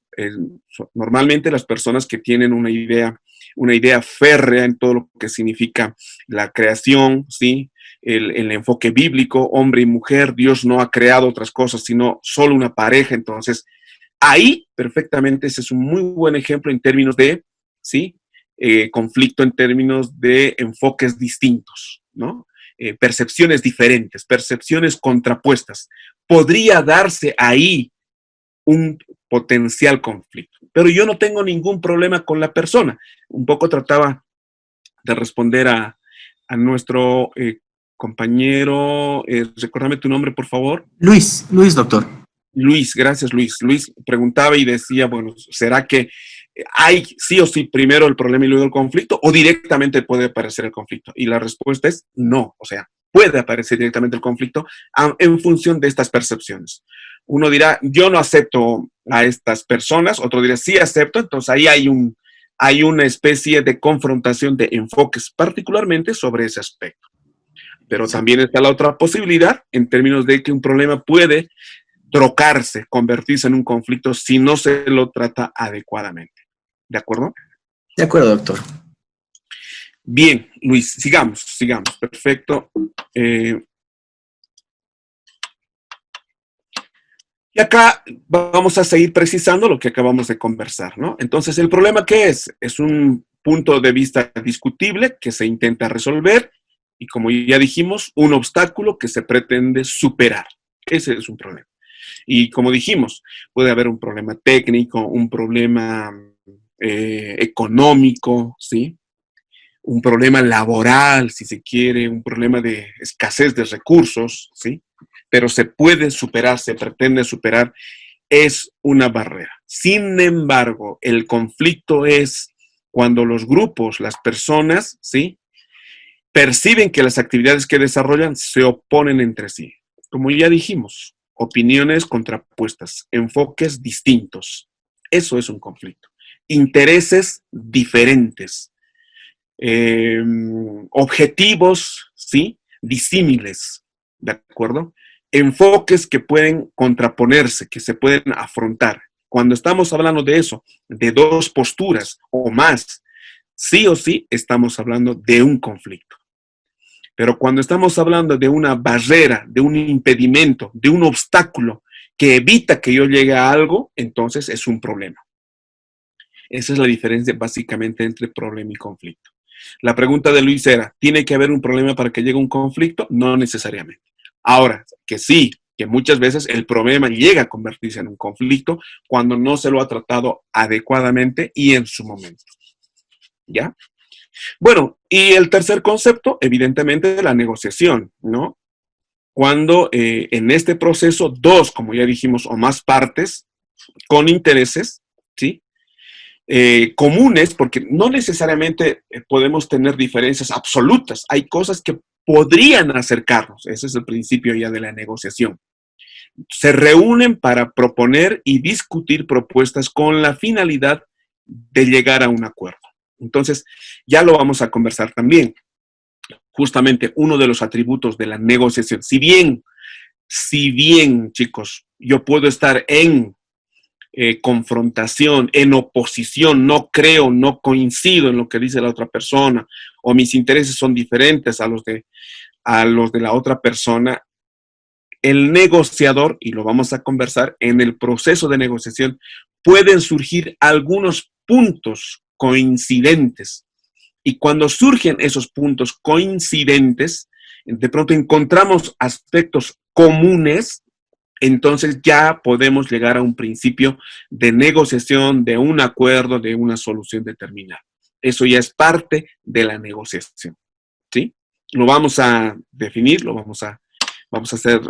Normalmente las personas que tienen una idea férrea en todo lo que significa la creación, ¿sí? El enfoque bíblico, hombre y mujer, Dios no ha creado otras cosas, sino solo una pareja. Entonces, ahí perfectamente ese es un muy buen ejemplo en términos de, ¿sí? Conflicto en términos de enfoques distintos, ¿no? Percepciones diferentes, percepciones contrapuestas. Podría darse ahí un potencial conflicto, pero yo no tengo ningún problema con la persona. Un poco trataba de responder a nuestro compañero, recuérdame tu nombre, por favor. Luis, doctor. Luis, gracias Luis. Luis preguntaba y decía, bueno, ¿será que hay sí o sí primero el problema y luego el conflicto o directamente puede aparecer el conflicto? Y la respuesta es no, o sea, puede aparecer directamente el conflicto en función de estas percepciones. Uno dirá, yo no acepto a estas personas, otro dirá, sí acepto, entonces ahí hay una especie de confrontación de enfoques, particularmente sobre ese aspecto. Pero también está la otra posibilidad en términos de que un problema puede trocarse, convertirse en un conflicto si no se lo trata adecuadamente. ¿De acuerdo? De acuerdo, doctor. Bien, Luis, sigamos. Perfecto. Y acá vamos a seguir precisando lo que acabamos de conversar, ¿no? Entonces, ¿el problema qué es? Es un punto de vista discutible que se intenta resolver y, como ya dijimos, un obstáculo que se pretende superar. Ese es un problema. Y como dijimos, puede haber un problema técnico, un problema económico, ¿sí? Un problema laboral, si se quiere, un problema de escasez de recursos, ¿sí? Pero se puede superar, se pretende superar, es una barrera. Sin embargo, el conflicto es cuando los grupos, las personas, ¿sí? Perciben que las actividades que desarrollan se oponen entre sí. Como ya dijimos, opiniones contrapuestas, enfoques distintos. Eso es un conflicto. Intereses diferentes, objetivos, ¿sí? Disímiles, ¿de acuerdo? Enfoques que pueden contraponerse, que se pueden afrontar. Cuando estamos hablando de eso, de dos posturas o más, sí o sí estamos hablando de un conflicto. Pero cuando estamos hablando de una barrera, de un impedimento, de un obstáculo que evita que yo llegue a algo, entonces es un problema. Esa es la diferencia básicamente entre problema y conflicto. La pregunta de Luis era, ¿tiene que haber un problema para que llegue un conflicto? No necesariamente. Ahora, que sí, que muchas veces el problema llega a convertirse en un conflicto cuando no se lo ha tratado adecuadamente y en su momento. ¿Ya? Bueno, y el tercer concepto, evidentemente, la negociación, ¿no? Cuando en este proceso, dos, como ya dijimos, o más partes con intereses, ¿sí? Comunes, porque no necesariamente podemos tener diferencias absolutas. Hay cosas que podrían acercarnos. Ese es el principio ya de la negociación. Se reúnen para proponer y discutir propuestas con la finalidad de llegar a un acuerdo. Entonces, ya lo vamos a conversar también. Justamente uno de los atributos de la negociación. Si bien, chicos, yo puedo estar en confrontación, en oposición, no creo, no coincido en lo que dice la otra persona, o mis intereses son diferentes a los de la otra persona, el negociador, y lo vamos a conversar, en el proceso de negociación pueden surgir algunos puntos coincidentes. Y cuando surgen esos puntos coincidentes, de pronto encontramos aspectos comunes, entonces ya podemos llegar a un principio de negociación, de un acuerdo, de una solución determinada. Eso ya es parte de la negociación, ¿sí? Lo vamos a definir, vamos a ser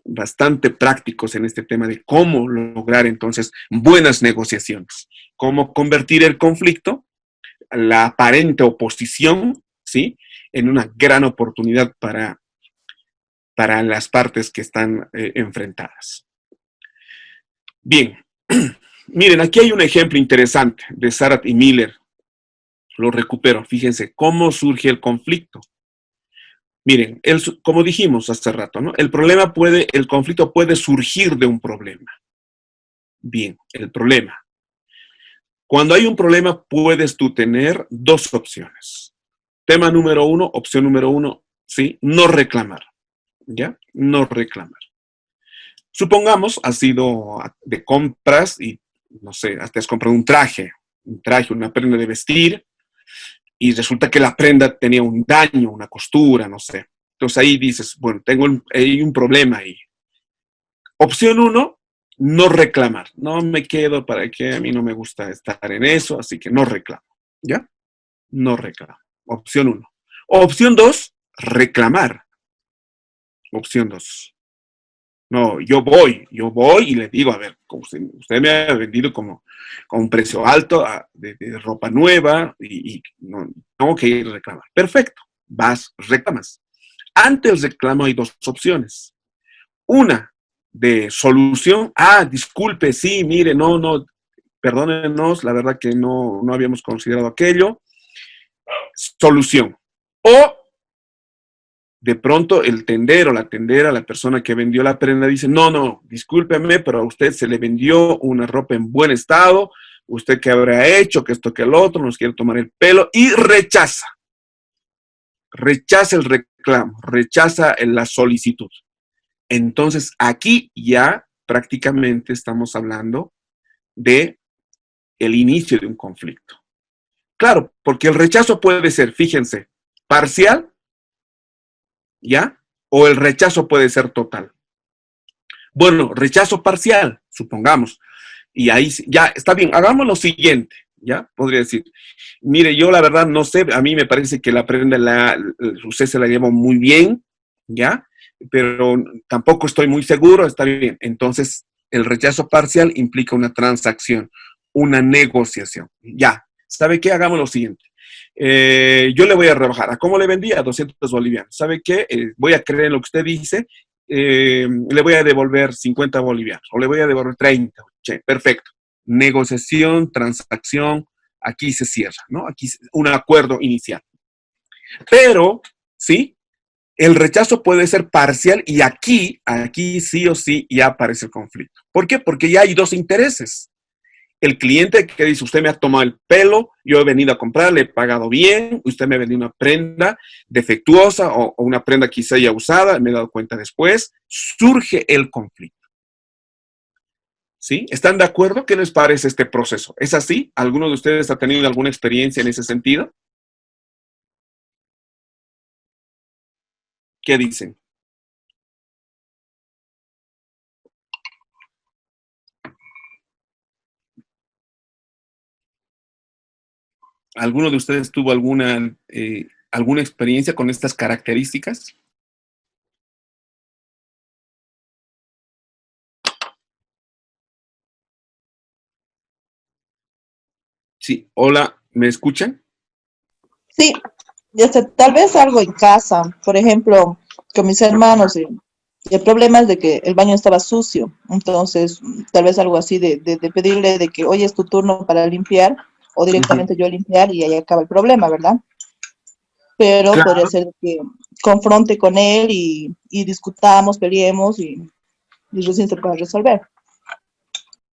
bastante prácticos en este tema de cómo lograr entonces buenas negociaciones, cómo convertir el conflicto, la aparente oposición, ¿sí?, en una gran oportunidad para las partes que están enfrentadas. Bien, miren, aquí hay un ejemplo interesante de Sarat y Miller. Lo recupero, fíjense cómo surge el conflicto. Miren, como dijimos hace rato, ¿no? El conflicto puede surgir de un problema. Bien, el problema. Cuando hay un problema, puedes tú tener dos opciones. Tema número uno, opción número uno, ¿sí? No reclamar. ¿Ya? No reclamar. Supongamos, has ido de compras y, no sé, hasta has comprado un traje, una prenda de vestir, y resulta que la prenda tenía un daño, una costura, no sé. Entonces ahí dices, bueno, hay un problema ahí. Opción uno, no reclamar. No me quedo para que a mí no me gusta estar en eso, así que no reclamo. ¿Ya? No reclamo. Opción uno. Opción dos, reclamar. Opción dos. No, yo voy y le digo, a ver, usted me ha vendido con un precio alto de ropa nueva y no, tengo que ir a reclamar. Perfecto, vas, reclamas. Ante el reclamo hay dos opciones. Una de solución, disculpe, sí, mire, no, perdónenos, la verdad que no habíamos considerado aquello. Solución. O de pronto el tendero, la tendera, la persona que vendió la prenda dice, no, discúlpeme, pero a usted se le vendió una ropa en buen estado, usted qué habrá hecho, que esto, que el otro, nos quiere tomar el pelo, y rechaza el reclamo, rechaza la solicitud. Entonces, aquí ya prácticamente estamos hablando de el inicio de un conflicto. Claro, porque el rechazo puede ser, fíjense, parcial, ¿ya? O el rechazo puede ser total. Bueno, rechazo parcial, supongamos. Y ahí ya está bien, hagamos lo siguiente, ¿ya? Podría decir, mire, yo la verdad no sé, a mí me parece que la prenda usted se la lleva muy bien, ¿ya? Pero tampoco estoy muy seguro, está bien. Entonces, el rechazo parcial implica una transacción, una negociación. Ya, ¿sabe qué? Hagamos lo siguiente. Yo le voy a rebajar. ¿A cómo le vendía? A 200 bolivianos. ¿Sabe qué? Voy a creer en lo que usted dice. Le voy a devolver 50 bolivianos o le voy a devolver 30. Che, perfecto. Negociación, transacción, aquí se cierra, ¿no? Aquí un acuerdo inicial. Pero, ¿sí? El rechazo puede ser parcial y aquí sí o sí ya aparece el conflicto. ¿Por qué? Porque ya hay dos intereses. El cliente que dice, usted me ha tomado el pelo, yo he venido a comprar, le he pagado bien, usted me ha vendido una prenda defectuosa o una prenda quizá ya usada, me he dado cuenta después, surge el conflicto. ¿Sí? ¿Están de acuerdo? ¿Qué les parece este proceso? ¿Es así? ¿Alguno de ustedes ha tenido alguna experiencia en ese sentido? ¿Qué dicen? ¿Alguno de ustedes tuvo alguna experiencia con estas características? Sí, hola, ¿me escuchan? Sí, tal vez algo en casa, por ejemplo, con mis hermanos, y el problema es de que el baño estaba sucio, entonces tal vez algo así de pedirle de que hoy es tu turno para limpiar, o directamente yo limpiar y ahí acaba el problema, ¿verdad? Pero podría Claro, ser que confronte con él y discutamos, peleemos y recién se pueda resolver.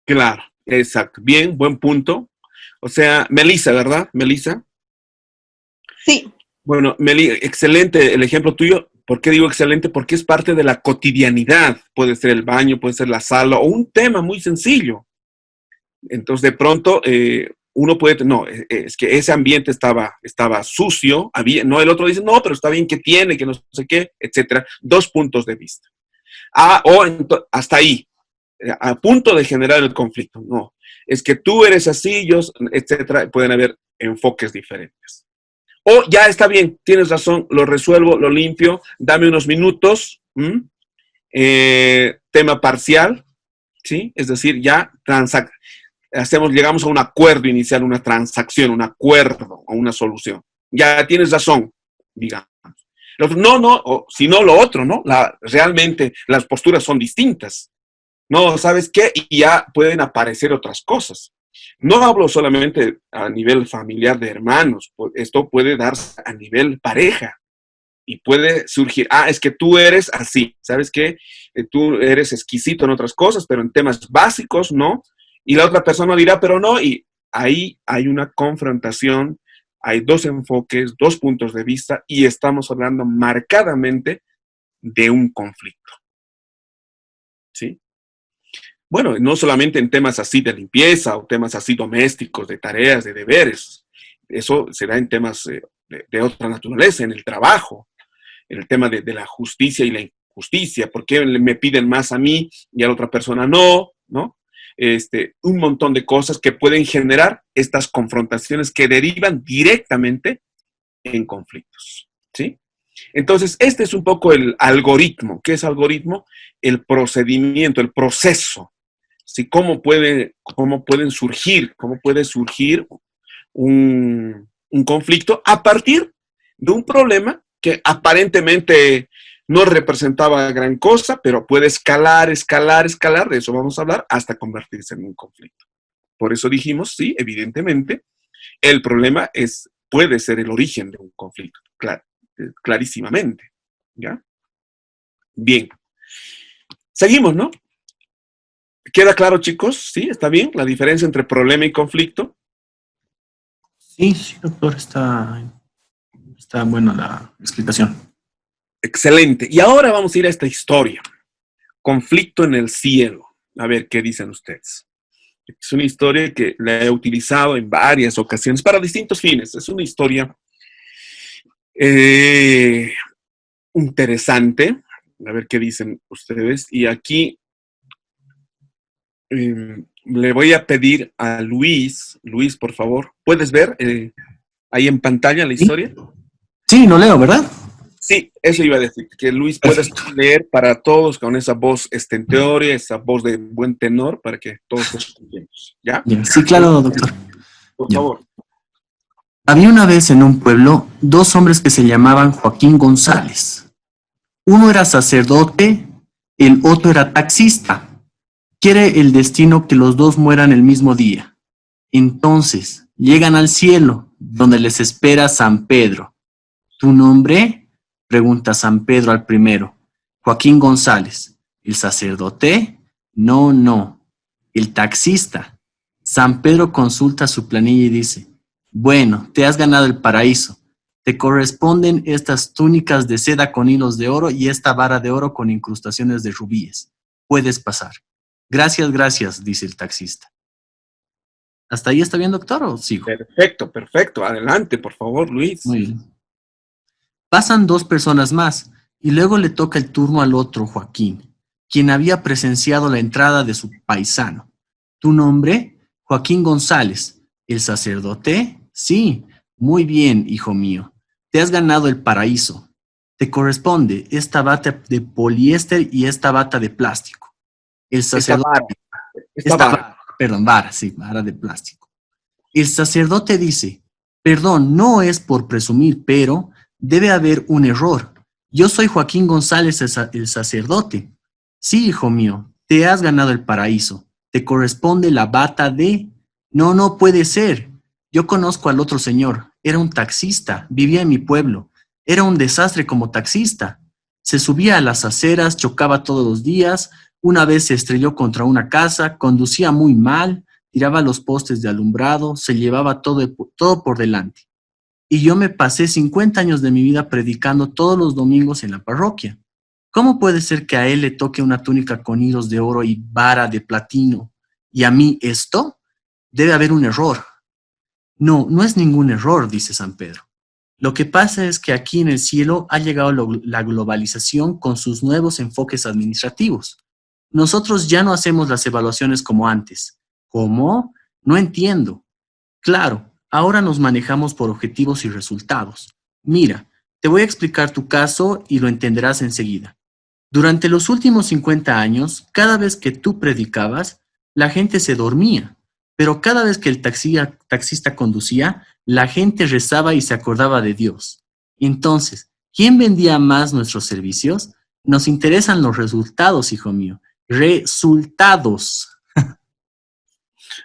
claro, exacto. Bien, buen punto. O sea, Melissa, ¿verdad? Melissa. Sí, Bueno, Meli, excelente el ejemplo tuyo. ¿Por qué digo excelente? Porque es parte de la cotidianidad. Puede ser el baño, puede ser la sala o un tema muy sencillo. Entonces, de pronto, uno puede, no, es que ese ambiente estaba sucio, no, el otro dice, no, pero está bien que tiene, que no sé qué, etcétera. Dos puntos de vista. Hasta ahí, a punto de generar el conflicto. No, es que tú eres así, yo, etcétera. Pueden haber enfoques diferentes. O ya está bien, tienes razón, lo resuelvo, lo limpio, dame unos minutos, tema parcial, ¿sí? Es decir, ya llegamos a un acuerdo inicial, una transacción, un acuerdo o una solución. Ya tienes razón, digamos. No, o si no lo otro, ¿no? Realmente las posturas son distintas. No, ¿sabes qué? Y ya pueden aparecer otras cosas. No hablo solamente a nivel familiar de hermanos, esto puede darse a nivel pareja y puede surgir, es que tú eres así, ¿sabes qué? Tú eres exquisito en otras cosas, pero en temas básicos no, y la otra persona dirá, pero no, y ahí hay una confrontación, hay dos enfoques, dos puntos de vista, y estamos hablando marcadamente de un conflicto, ¿sí? Bueno, no solamente en temas así de limpieza o temas así domésticos, de tareas, de deberes. Eso se da en temas de otra naturaleza, en el trabajo, en el tema de la justicia y la injusticia. ¿Por qué me piden más a mí y a la otra persona no? ¿No? Un montón de cosas que pueden generar estas confrontaciones que derivan directamente en conflictos. ¿Sí? Entonces, este es un poco el algoritmo. ¿Qué es algoritmo? El procedimiento, el proceso. ¿Sí? ¿Cómo puede surgir un conflicto a partir de un problema que aparentemente no representaba gran cosa, pero puede escalar, de eso vamos a hablar, hasta convertirse en un conflicto. Por eso dijimos, sí, evidentemente, el problema puede ser el origen de un conflicto, clarísimamente. ¿Ya? Bien. Seguimos, ¿no? ¿Queda claro, chicos? ¿Sí? ¿Está bien? La diferencia entre problema y conflicto. Sí, sí, doctor, está buena la explicación. Excelente. Y ahora vamos a ir a esta historia. Conflicto en el cielo. A ver, ¿qué dicen ustedes? Es una historia que la he utilizado en varias ocasiones para distintos fines. Es una historia interesante. A ver qué dicen ustedes. Y aquí le voy a pedir a Luis. Luis, por favor, ¿puedes ver ahí en pantalla la historia? Sí, lo leo, ¿verdad? Sí, eso iba a decir, que Luis puedas leer para todos con esa voz estentórea, esa voz de buen tenor, para que todos escuchemos. ¿Ya? Bien. Sí, claro, doctor. Por Ya. favor. Había una vez en un pueblo dos hombres que se llamaban Joaquín González. Uno era sacerdote, el otro era taxista. Quiere el destino que los dos mueran el mismo día. Entonces llegan al cielo, donde les espera San Pedro. ¿Tu nombre? Pregunta San Pedro al primero. Joaquín González. ¿El sacerdote? No. El taxista. San Pedro consulta su planilla y dice, bueno, te has ganado el paraíso. Te corresponden estas túnicas de seda con hilos de oro y esta vara de oro con incrustaciones de rubíes. Puedes pasar. Gracias, dice el taxista. ¿Hasta ahí está bien, doctor, o sigo? Perfecto. Adelante, por favor, Luis. Muy bien. Pasan dos personas más y luego le toca el turno al otro, Joaquín, quien había presenciado la entrada de su paisano. ¿Tu nombre? Joaquín González. ¿El sacerdote? Sí. Muy bien, hijo mío. Te has ganado el paraíso. Te corresponde esta bata de poliéster y esta bata de plástico. El Esta sacerdote... vara, esta vara. Perdón, vara, sí, vara de plástico. El sacerdote dice, perdón, no es por presumir, pero debe haber un error. Yo soy Joaquín González, el sacerdote. Sí, hijo mío, te has ganado el paraíso. Te corresponde la bata de... No, no puede ser. Yo conozco al otro señor. Era un taxista, vivía en mi pueblo. Era un desastre como taxista. Se subía a las aceras, chocaba todos los días. Una vez se estrelló contra una casa, conducía muy mal, tiraba los postes de alumbrado, se llevaba todo por delante. Y yo me pasé 50 años de mi vida predicando todos los domingos en la parroquia. ¿Cómo puede ser que a él le toque una túnica con hilos de oro y vara de platino? ¿Y a mí esto? Debe haber un error. No, no es ningún error, dice San Pedro. Lo que pasa es que aquí en el cielo ha llegado la globalización con sus nuevos enfoques administrativos. Nosotros ya no hacemos las evaluaciones como antes. ¿Cómo? No entiendo. Claro, ahora nos manejamos por objetivos y resultados. Mira, te voy a explicar tu caso y lo entenderás enseguida. Durante los últimos 50 años, cada vez que tú predicabas, la gente se dormía, pero cada vez que el taxista conducía, la gente rezaba y se acordaba de Dios. Entonces, ¿quién vendía más nuestros servicios? Nos interesan los resultados, hijo mío. Resultados.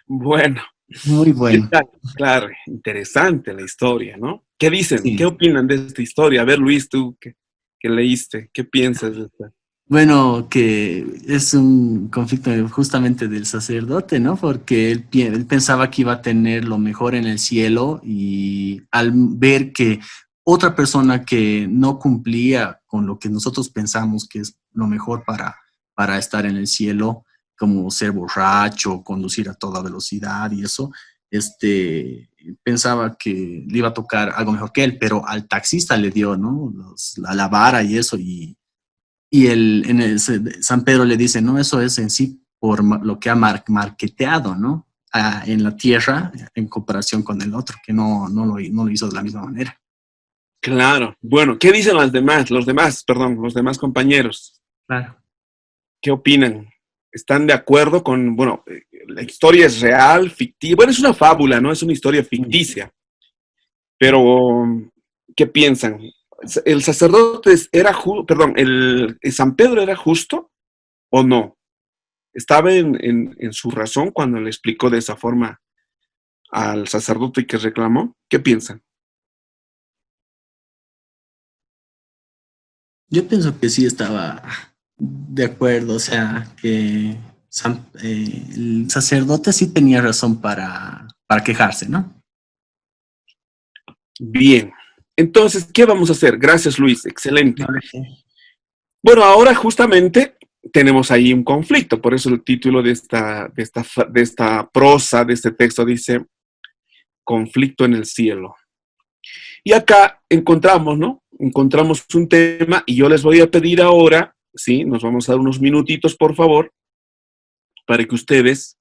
Bueno, Muy ¿qué bueno. tal? Claro, interesante la historia, ¿no? ¿Qué dicen? Sí. ¿Qué opinan de esta historia? A ver, Luis, tú que leíste, ¿qué piensas de esta? Bueno, que es un conflicto justamente del sacerdote, ¿no? Porque él pensaba que iba a tener lo mejor en el cielo y al ver que otra persona que no cumplía con lo que nosotros pensamos que es lo mejor para estar en el cielo, como ser borracho, conducir a toda velocidad y eso, pensaba que le iba a tocar algo mejor que él, pero al taxista le dio, ¿no? La vara y eso, y San Pedro le dice, no, eso es en sí por lo que ha marketeado, ¿no? En la tierra en comparación con el otro, que no lo hizo de la misma manera. Claro. Bueno, ¿qué dicen los demás compañeros? Claro. ¿Qué opinan? ¿Están de acuerdo con, bueno, la historia es real, ficticia? Bueno, es una fábula, ¿no? Es una historia ficticia. Pero, ¿qué piensan? ¿El sacerdote era justo, perdón, el San Pedro era justo o no? ¿Estaba en su razón cuando le explicó de esa forma al sacerdote que reclamó? ¿Qué piensan? Yo pienso que sí estaba de acuerdo, o sea, que el sacerdote sí tenía razón para quejarse, ¿no? Bien. Entonces, ¿qué vamos a hacer? Gracias, Luis. Excelente. Vale. Bueno, ahora justamente tenemos ahí un conflicto, por eso el título de esta prosa, de este texto dice conflicto en el cielo. Y acá encontramos, ¿no? Encontramos un tema y yo les voy a pedir ahora, ¿sí? Nos vamos a dar unos minutitos, por favor, para que ustedes,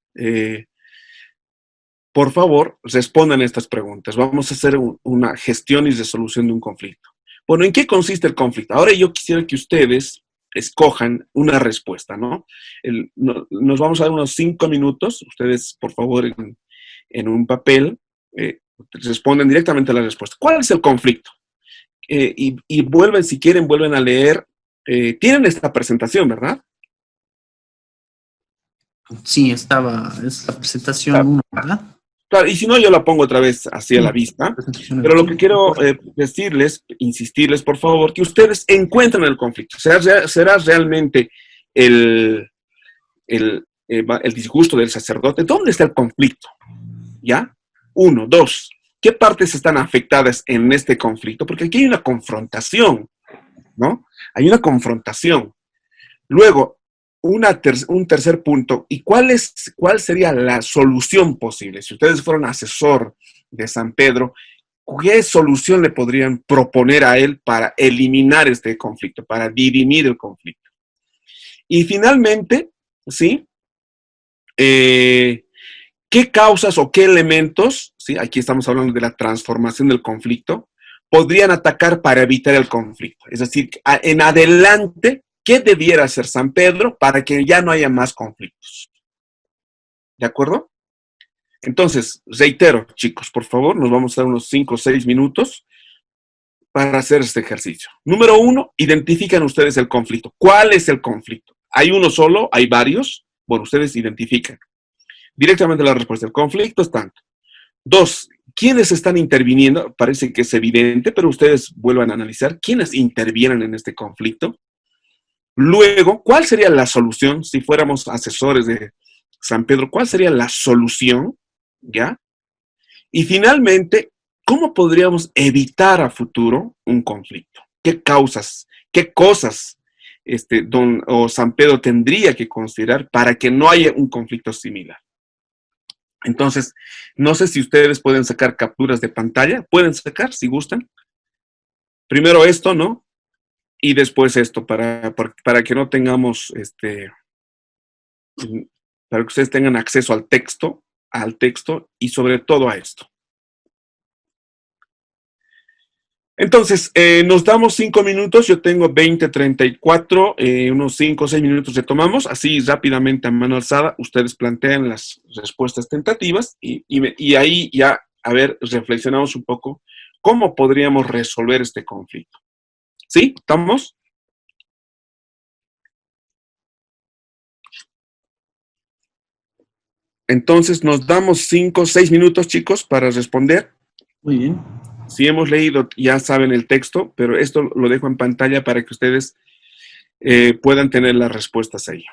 por favor, respondan estas preguntas. Vamos a hacer una gestión y resolución de un conflicto. Bueno, ¿en qué consiste el conflicto? Ahora yo quisiera que ustedes escojan una respuesta, ¿no? Nos vamos a dar unos 5 minutos. Ustedes, por favor, en un papel, responden directamente a la respuesta. ¿Cuál es el conflicto? Y vuelven, si quieren, vuelven a leer. Tienen esta presentación, ¿verdad? Sí, es la presentación 1, ¿verdad? Claro, y si no, yo la pongo otra vez así a la vista. Pero lo que quiero decirles, insistirles, por favor, que ustedes encuentren el conflicto. ¿Será realmente el disgusto del sacerdote? ¿Dónde está el conflicto? ¿Ya? 1, 2. ¿Qué partes están afectadas en este conflicto? Porque aquí hay una confrontación, ¿no? Hay una confrontación. Luego, un tercer punto. ¿Y cuál sería la solución posible? Si ustedes fueran asesor de San Pedro, ¿qué solución le podrían proponer a él para eliminar este conflicto, para dirimir el conflicto? Y finalmente, ¿sí? ¿Qué ¿qué causas o qué elementos, ¿sí? Aquí estamos hablando de la transformación del conflicto, podrían atacar para evitar el conflicto? Es decir, en adelante, ¿qué debiera hacer San Pedro para que ya no haya más conflictos? ¿De acuerdo? Entonces, reitero, chicos, por favor, nos vamos a dar unos 5 o 6 minutos para hacer este ejercicio. Número 1, identifican ustedes el conflicto. ¿Cuál es el conflicto? ¿Hay uno solo? ¿Hay varios? Bueno, ustedes identifican. Directamente la respuesta. El conflicto es tanto. 2, ¿quiénes están interviniendo? Parece que es evidente, pero ustedes vuelvan a analizar quiénes intervienen en este conflicto. Luego, ¿cuál sería la solución si fuéramos asesores de San Pedro? ¿Cuál sería la solución? ¿Ya? Y finalmente, ¿cómo podríamos evitar a futuro un conflicto? ¿Qué causas, qué cosas don San Pedro tendría que considerar para que no haya un conflicto similar? Entonces, no sé si ustedes pueden sacar capturas de pantalla. Pueden sacar, si gustan. Primero esto, ¿no? Y después esto, para que no tengamos, para que ustedes tengan acceso al texto y sobre todo a esto. Entonces, nos damos 5 minutos, yo tengo 20:34, unos 5 o 6 minutos retomamos, así rápidamente a mano alzada, ustedes plantean las respuestas tentativas y ahí ya, a ver, reflexionamos un poco cómo podríamos resolver este conflicto. ¿Sí? ¿Estamos? Entonces, nos damos 5 o 6 minutos, chicos, para responder. Muy bien. Si hemos leído, ya saben el texto, pero esto lo dejo en pantalla para que ustedes puedan tener las respuestas ahí.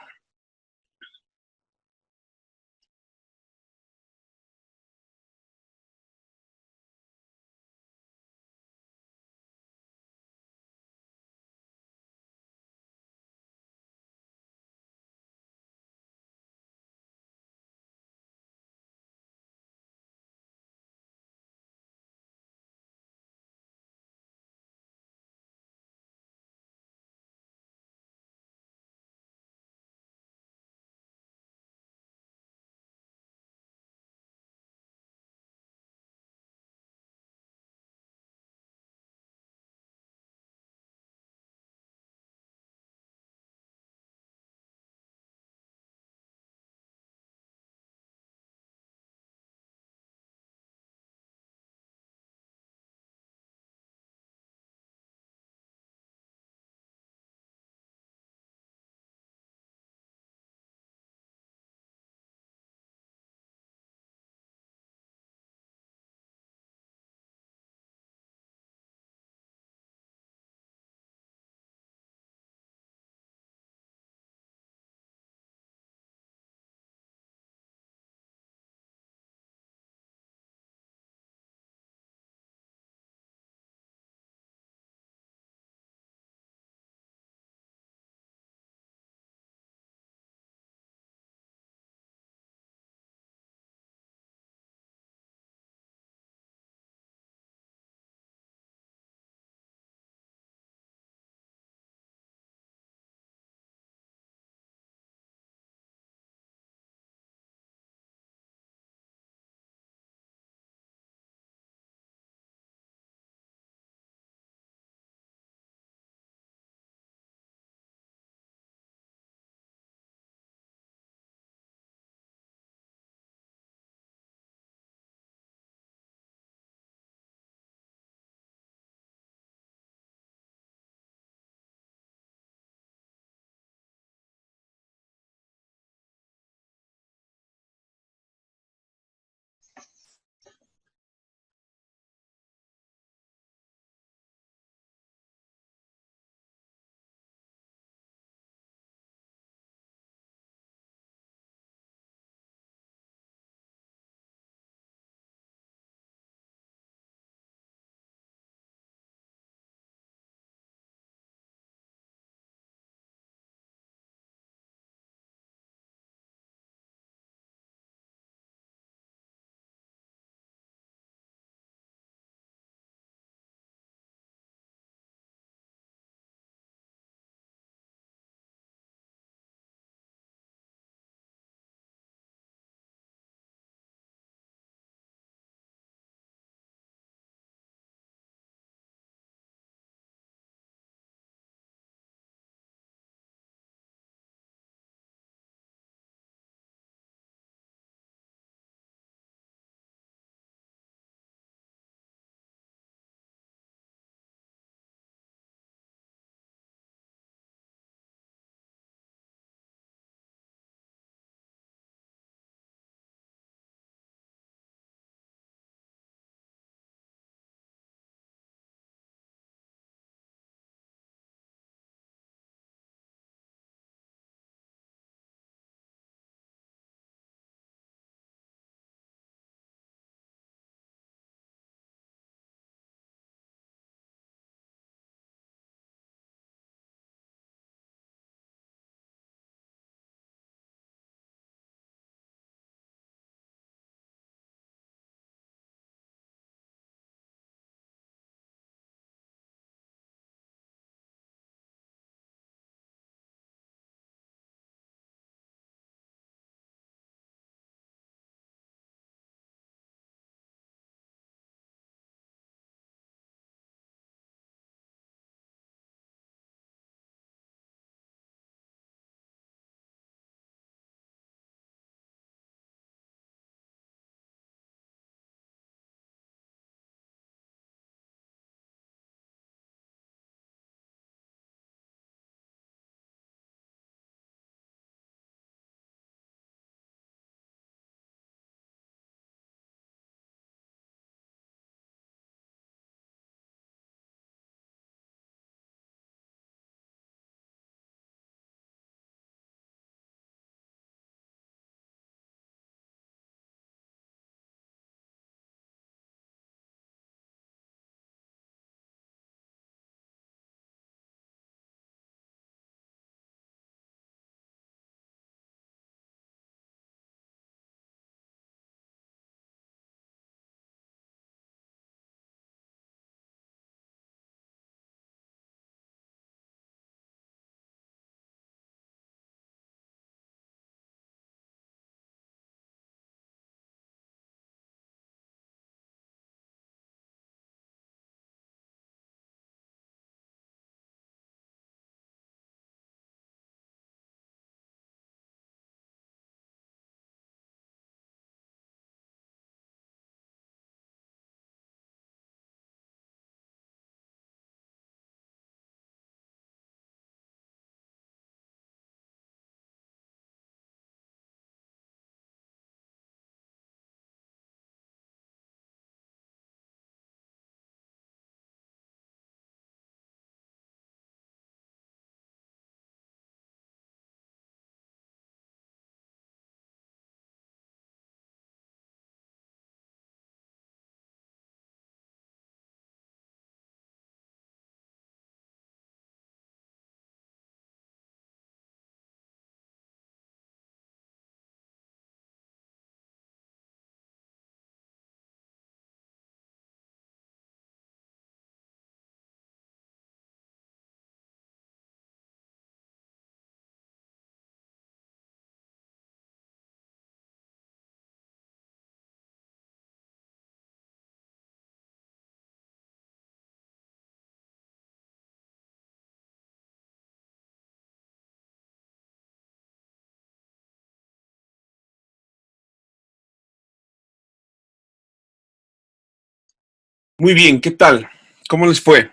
Muy bien, ¿qué tal? ¿Cómo les fue?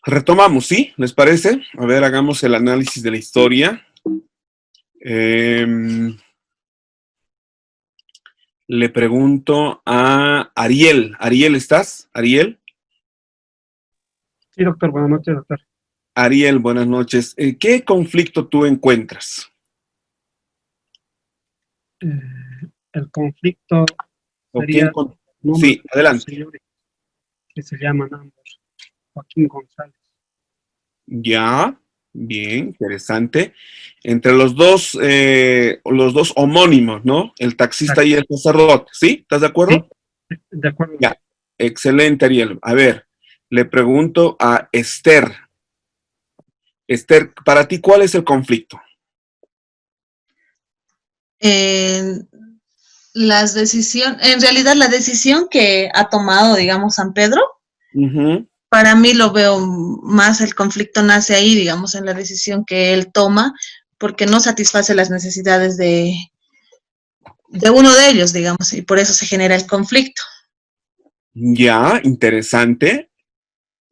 Retomamos, ¿sí? ¿Les parece? A ver, hagamos el análisis de la historia. Le pregunto a Ariel. Ariel, ¿estás? Ariel. Sí, doctor, buenas noches, doctor. Ariel, buenas noches. ¿Qué conflicto tú encuentras? Eh, el conflicto ¿O quién sería con- nombre Sí, de dos adelante. señores que se llaman ambos Joaquín González. Ya, bien, interesante. Entre los dos homónimos, ¿no? El taxista y el sacerdote, ¿sí? ¿Estás de Sí, acuerdo? de acuerdo. Ya, excelente, Ariel. A ver, le pregunto a Esther. Esther, para ti, ¿cuál es el conflicto? Eh, en realidad la decisión que ha tomado, digamos, San Pedro, Ujú. para mí lo veo más, el conflicto nace ahí, digamos, en la decisión que él toma, porque no satisface las necesidades de uno de ellos, digamos, y por eso se genera el conflicto. Ya, interesante.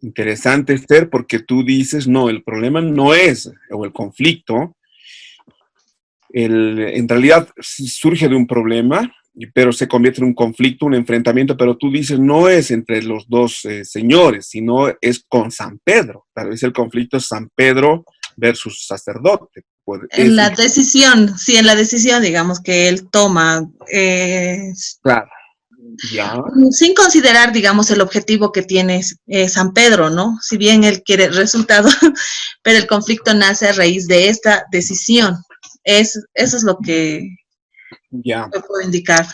Interesante, Esther, porque tú dices, no, el problema no es, o el conflicto, en realidad surge de un problema, pero se convierte en un conflicto, un enfrentamiento, pero tú dices, no es entre los dos señores, sino es con San Pedro. Tal vez el conflicto es San Pedro versus sacerdote. En la decisión, sí, en la decisión, digamos, que él toma, Claro, ya. sin considerar, digamos, el objetivo que tiene San Pedro, ¿no? Si bien él quiere resultado, pero el conflicto nace a raíz de esta decisión. Eso es lo que Ya, puedo indicar.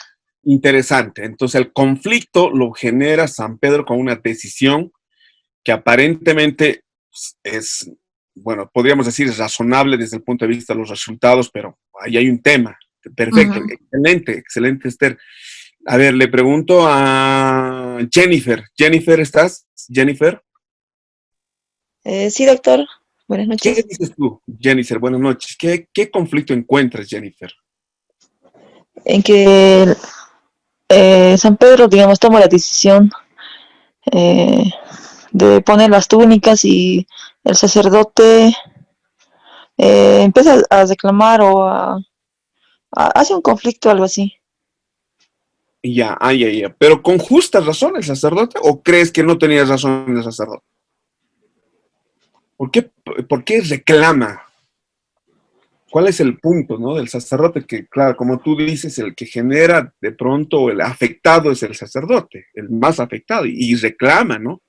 interesante. Entonces el conflicto lo genera San Pedro con una decisión que aparentemente es, bueno, podríamos decir es razonable desde el punto de vista de los resultados, pero ahí hay un tema. Perfecto, excelente, excelente, Esther. A ver, le pregunto a Jennifer. Jennifer, ¿estás? Jennifer. Sí, doctor. Buenas ¿Qué noches. dices tú, Jennifer? Buenas noches. ¿Qué conflicto encuentras, Jennifer? En que San Pedro, digamos, toma la decisión eh, de poner las túnicas y el sacerdote empieza a reclamar hace un conflicto, algo así. Ya, ya. Pero con justa razón el sacerdote, ¿o crees que no tenía razón el sacerdote? ¿Por qué reclama? ¿Cuál es el punto, no, del sacerdote? Que, claro, como tú dices, el que genera de pronto el afectado es el sacerdote, el más afectado, y reclama, ¿no?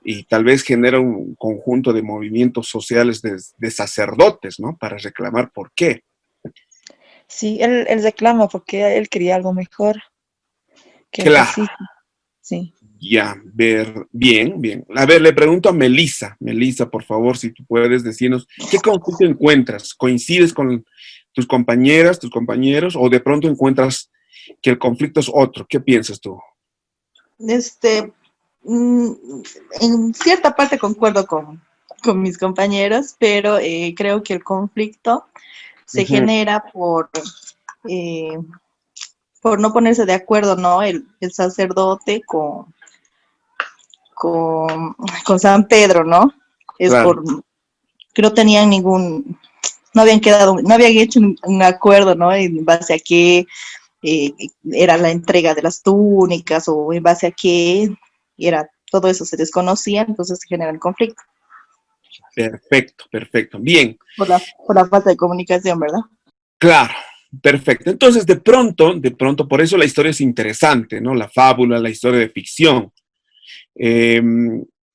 Y tal vez genera un conjunto de movimientos sociales de sacerdotes, ¿no? Para reclamar por qué. Sí, él reclama porque él quería algo mejor que el Claro, taxista. Sí. ya, bien. A ver, le pregunto a Melissa. Melissa, por favor, si tú puedes decirnos, ¿qué conflicto encuentras? ¿Coincides con tus compañeras, tus compañeros, o de pronto encuentras que el conflicto es otro? ¿Qué piensas tú? Mm, en cierta parte concuerdo con mis compañeros, pero creo que el conflicto se Ujú. genera eh, por no ponerse de acuerdo, ¿no? El sacerdote con San Pedro, ¿no? Es Claro, que no tenían no habían hecho un acuerdo, ¿no? En base a qué era la entrega de las túnicas o en base a qué era, todo eso se desconocía, entonces se genera el conflicto perfecto. Bien, por la falta de comunicación, ¿verdad? claro, perfecto. Entonces, de pronto, por eso la historia es interesante, ¿no? La fábula, la historia de ficción. Eh,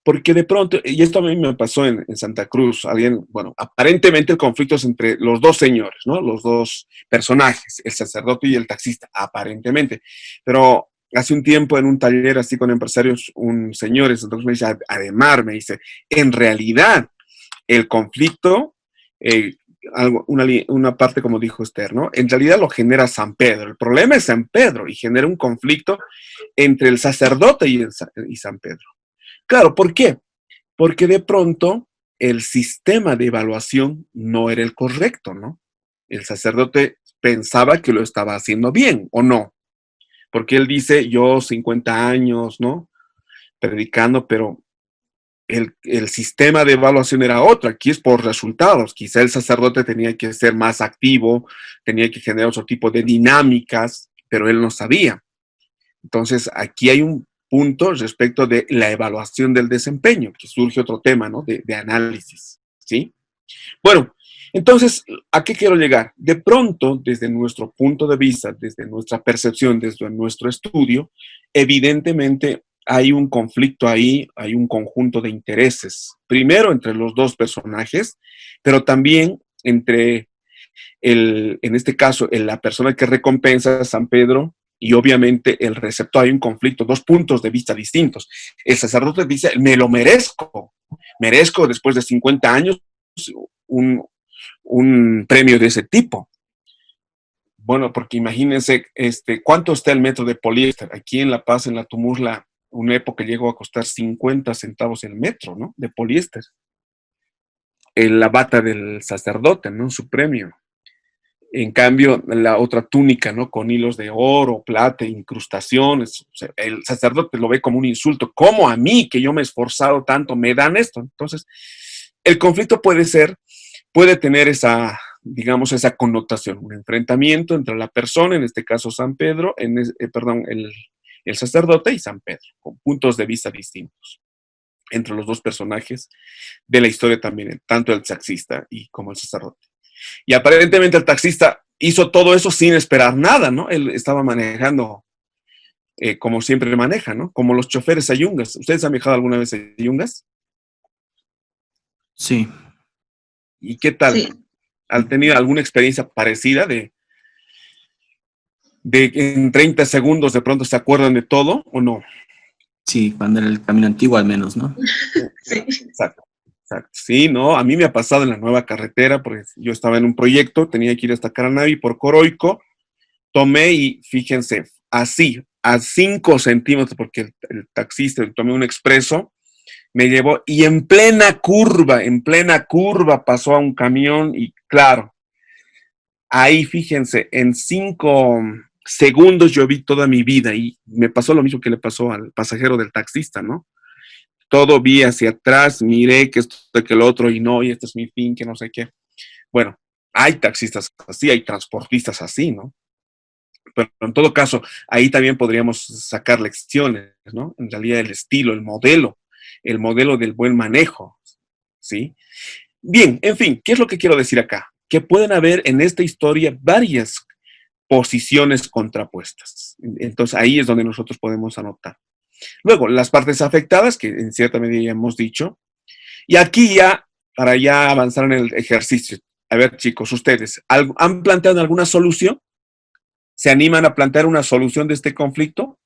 Porque de pronto, y esto a mí me pasó en Santa Cruz, bueno, aparentemente el conflicto es entre los dos señores, ¿no? Los dos personajes, el sacerdote y el taxista, aparentemente. Pero hace un tiempo en un taller así con empresarios, un señor en Santa Cruz me dice, Ademar, me dice, en realidad el conflicto, una parte como dijo Esther, ¿no? En realidad lo genera San Pedro. El problema es San Pedro y genera un conflicto entre el sacerdote y San Pedro. Claro, ¿por qué? Porque de pronto el sistema de evaluación no era el correcto, ¿no? El sacerdote pensaba que lo estaba haciendo bien, ¿o no? porque él dice, yo 50 años, ¿no? Predicando, pero el sistema de evaluación era otro, aquí es por resultados, quizá el sacerdote tenía que ser más activo, tenía que generar otro tipo de dinámicas, pero él no sabía. Entonces, aquí hay un punto respecto de la evaluación del desempeño, que surge otro tema, ¿no? De análisis, ¿sí? Bueno, entonces, ¿a qué quiero llegar? De pronto, desde nuestro punto de vista, desde nuestra percepción, desde nuestro estudio, evidentemente hay un conflicto ahí, hay un conjunto de intereses. Primero, entre los dos personajes, pero también entre en este caso, la persona que recompensa a San Pedro y obviamente el receptor. Hay un conflicto, dos puntos de vista distintos. El sacerdote dice, me lo merezco después de 50 años un premio de ese tipo. Bueno, porque imagínense, ¿cuánto está el metro de poliéster? Aquí en La Paz, en la Tumurla, una época llegó a costar 50 centavos el metro, ¿no? De poliéster. La bata del sacerdote, ¿no? Su premio. En cambio, la otra túnica, ¿no? Con hilos de oro, plata, incrustaciones. O sea, el sacerdote lo ve como un insulto. ¿Cómo a mí, que yo me he esforzado tanto, me dan esto? Entonces, el conflicto puede tener esa, digamos, esa connotación, un enfrentamiento entre la persona, en este caso San Pedro, el sacerdote y San Pedro, con puntos de vista distintos entre los dos personajes de la historia también, tanto el taxista y como el sacerdote. Y aparentemente el taxista hizo todo eso sin esperar nada, ¿no? Él estaba manejando como siempre maneja, ¿no? Como los choferes a Yungas. ¿Ustedes han viajado alguna vez a Yungas? Sí. ¿Y qué tal? Sí. ¿Han tenido alguna experiencia parecida de en 30 segundos de pronto se acuerdan de todo o no? Sí, cuando era el camino antiguo al menos, ¿no? Sí. Exacto. Sí, no, a mí me ha pasado en la nueva carretera, porque yo estaba en un proyecto, tenía que ir hasta Caranavi por Coroico, tomé y fíjense, así, a 5 centímetros, porque el taxista, tomé un expreso, me llevó y en plena curva pasó a un camión y claro, ahí fíjense, en 5 segundos yo vi toda mi vida y me pasó lo mismo que le pasó al pasajero del taxista, ¿no? Todo vi hacia atrás, miré que esto, que lo otro, y no, y este es mi fin, que no sé qué. Bueno, hay taxistas así, hay transportistas así, ¿no? Pero en todo caso, ahí también podríamos sacar lecciones, ¿no? En realidad el estilo, el modelo del buen manejo, ¿sí? Bien, en fin, ¿qué es lo que quiero decir acá? Que pueden haber en esta historia varias posiciones contrapuestas. Entonces ahí es donde nosotros podemos anotar. Luego, las partes afectadas, que en cierta medida ya hemos dicho. Y aquí ya, para ya avanzar en el ejercicio. A ver, chicos, ustedes, ¿han planteado alguna solución? ¿Se animan a plantear una solución de este conflicto?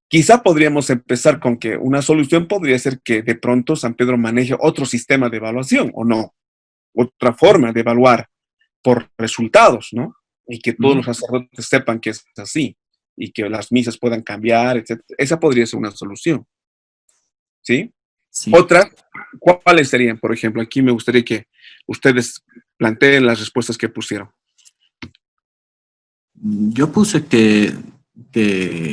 Quizá podríamos empezar con que una solución podría ser que de pronto San Pedro maneje otro sistema de evaluación, ¿o no? Otra forma de evaluar por resultados, ¿no? Y que todos los sacerdotes sepan que es así. Y que las misas puedan cambiar, etc. Esa podría ser una solución. ¿Sí? Sí. Otra, ¿cuáles serían? Por ejemplo, aquí me gustaría que ustedes planteen las respuestas que pusieron. Yo puse que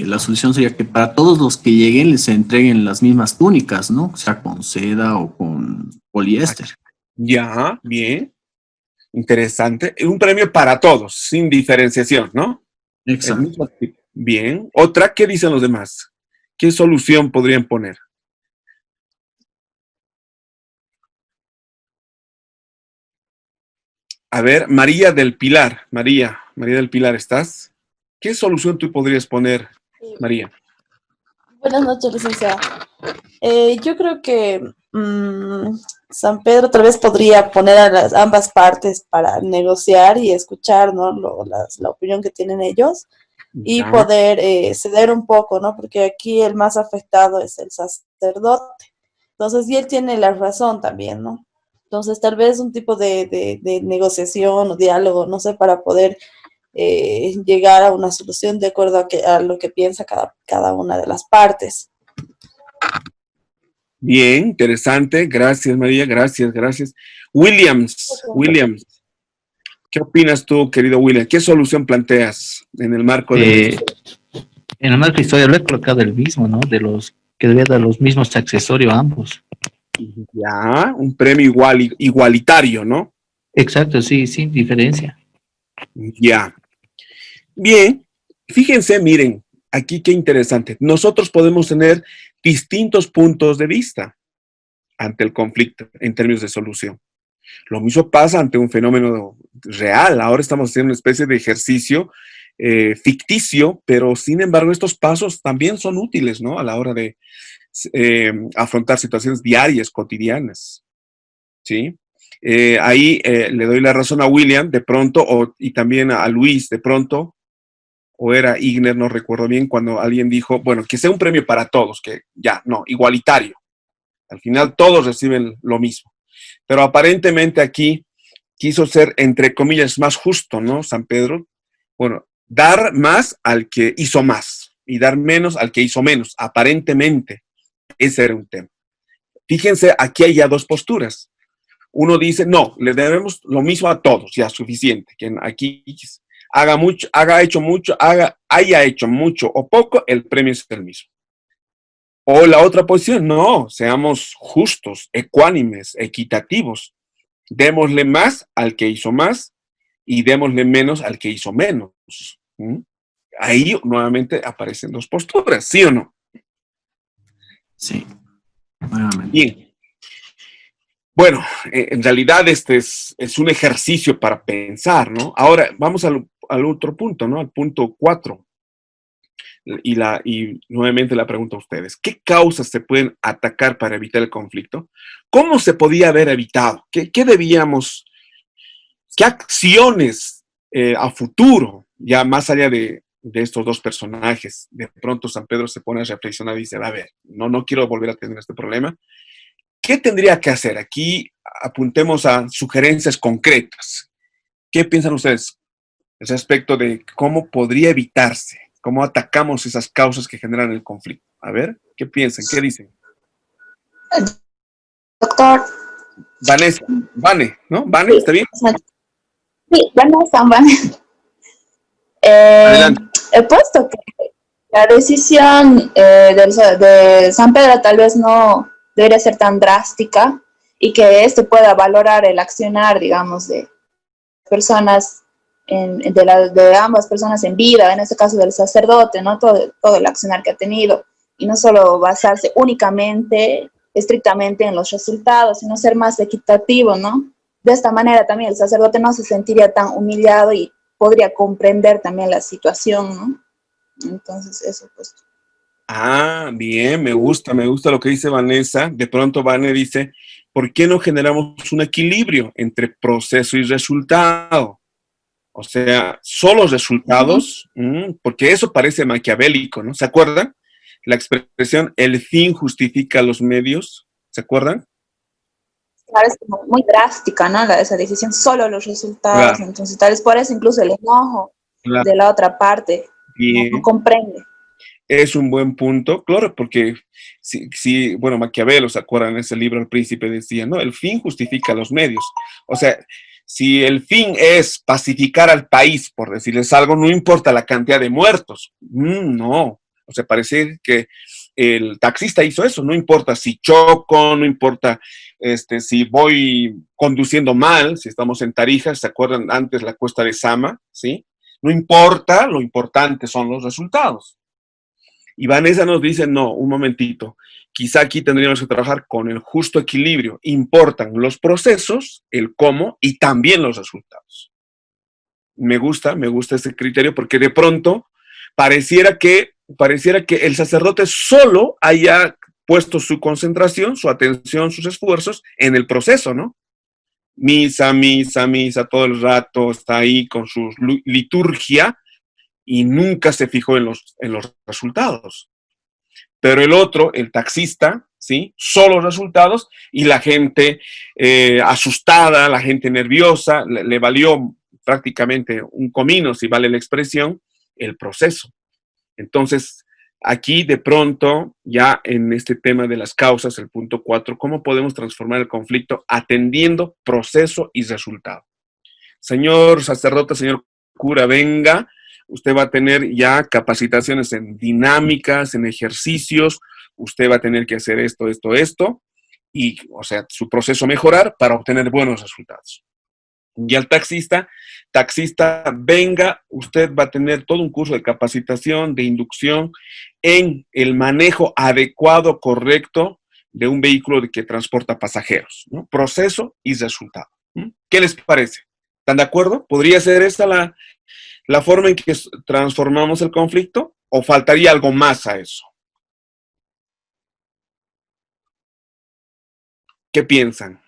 la solución sería que para todos los que lleguen les entreguen las mismas túnicas, ¿no? O sea, con seda o con poliéster. Ya, bien. Interesante. Un premio para todos, sin diferenciación, ¿no? Exacto. El mismo tipo. Bien. Otra, ¿qué dicen los demás? ¿Qué solución podrían poner? A ver, María del Pilar, ¿estás? ¿Qué solución tú podrías poner, María? Buenas noches, licenciada. Yo creo que San Pedro tal vez podría poner a ambas partes para negociar y escuchar, ¿no? La opinión que tienen ellos y Ya. poder ceder un poco, ¿no? Porque aquí el más afectado es el sacerdote. Entonces, y él tiene la razón también, ¿no? Entonces, tal vez un tipo de negociación o diálogo, no sé, para poder llegar a una solución de acuerdo a lo que piensa cada una de las partes. Bien, interesante. Gracias, María. Gracias. Williams, ¿qué opinas tú, querido William? ¿Qué solución planteas en el marco de... En la marca historia lo he colocado el mismo, ¿no? De los que debía dar los mismos accesorios a ambos. Ya, un premio igualitario, ¿no? Exacto, sí, sin diferencia. Ya. Bien, fíjense, miren, aquí qué interesante. Nosotros podemos tener distintos puntos de vista ante el conflicto en términos de solución. Lo mismo pasa ante un fenómeno real. Ahora estamos haciendo una especie de ejercicio ficticio, pero sin embargo estos pasos también son útiles, ¿no? A la hora de afrontar situaciones diarias, cotidianas, ¿sí? Ahí le doy la razón a William, de pronto, y también a Luis, de pronto, o era Igner, no recuerdo bien, cuando alguien dijo, bueno, que sea un premio para todos, que ya, no, igualitario. Al final todos reciben lo mismo. Pero aparentemente aquí quiso ser, entre comillas, más justo, ¿no? San Pedro. Bueno, dar más al que hizo más y dar menos al que hizo menos, aparentemente. Ese era un tema. Fíjense, aquí hay ya dos posturas. Uno dice, no, le debemos lo mismo a todos, ya suficiente. Quien aquí haya hecho mucho o poco, el premio es el mismo. O la otra posición, no, seamos justos, ecuánimes, equitativos. Démosle más al que hizo más y démosle menos al que hizo menos. ¿Mm? Ahí nuevamente aparecen dos posturas, ¿sí o no? Sí, nuevamente. Bien. Bueno, en realidad este es un ejercicio para pensar, ¿no? Ahora vamos al otro punto, ¿no? Al punto 4. Y nuevamente la pregunto a ustedes, ¿qué causas se pueden atacar para evitar el conflicto? ¿Cómo se podía haber evitado? ¿Qué acciones a futuro, ya más allá de estos dos personajes? De pronto San Pedro se pone a reflexionar y dice, a ver, no quiero volver a tener este problema. ¿Qué tendría que hacer? Aquí apuntemos a sugerencias concretas. ¿Qué piensan ustedes respecto de cómo podría evitarse? ¿Cómo atacamos esas causas que generan el conflicto? A ver, ¿qué piensan? ¿Qué dicen? Doctor. Vanessa, Vane, ¿no? ¿Vane? ¿Está bien? Sí, Vanessa, Vane. He puesto que la decisión de San Pedro tal vez no debería ser tan drástica y que este pueda valorar el accionar, digamos, de personas, de ambas personas en vida, en este caso del sacerdote, ¿no? Todo el accionar que ha tenido, y no solo basarse únicamente, estrictamente en los resultados, sino ser más equitativo, ¿no? De esta manera también el sacerdote no se sentiría tan humillado y podría comprender también la situación, ¿no? Entonces, eso pues. Ah, bien, me gusta lo que dice Vanessa. De pronto Vane dice, ¿por qué no generamos un equilibrio entre proceso y resultado? O sea, solo resultados, porque eso parece maquiavélico, ¿no? ¿Se acuerdan? La expresión, el fin justifica los medios, ¿se acuerdan? Claro, es como muy drástica, ¿no? Esa decisión, solo los resultados, claro. Entonces tal vez por eso incluso el enojo de la otra parte no comprende. Es un buen punto, claro, porque bueno, Maquiavelo, ¿se acuerdan? En ese libro El Príncipe decía, ¿no? El fin justifica los medios. O sea, si el fin es pacificar al país, por decirles algo, no importa la cantidad de muertos. No. O sea, parece que el taxista hizo eso. No importa si choco, no importa si voy conduciendo mal, si estamos en Tarija, ¿se acuerdan antes la cuesta de Sama? ¿Sí? No importa, lo importante son los resultados. Y Vanessa nos dice, no, un momentito, quizá aquí tendríamos que trabajar con el justo equilibrio. Importan los procesos, el cómo y también los resultados. Me gusta ese criterio porque de pronto pareciera que el sacerdote solo haya puesto su concentración, su atención, sus esfuerzos en el proceso, ¿no? Misa, todo el rato está ahí con su liturgia, y nunca se fijó en los resultados. Pero el otro, el taxista, ¿sí? Solo resultados, y la gente asustada, la gente nerviosa, le valió prácticamente un comino, si vale la expresión, el proceso. Entonces, aquí de pronto, ya en este tema de las causas, el punto 4, ¿cómo podemos transformar el conflicto atendiendo proceso y resultado? Señor sacerdote, señor cura, venga. usted va a tener ya capacitaciones en dinámicas, en ejercicios, usted va a tener que hacer esto, y, o sea, su proceso mejorar para obtener buenos resultados. Y al taxista, venga, usted va a tener todo un curso de capacitación, de inducción en el manejo adecuado, correcto de un vehículo que transporta pasajeros, ¿no? Proceso y resultado. ¿Qué les parece? ¿Están de acuerdo? ¿Podría ser esta la forma en que transformamos el conflicto? ¿O faltaría algo más a eso? ¿Qué piensan?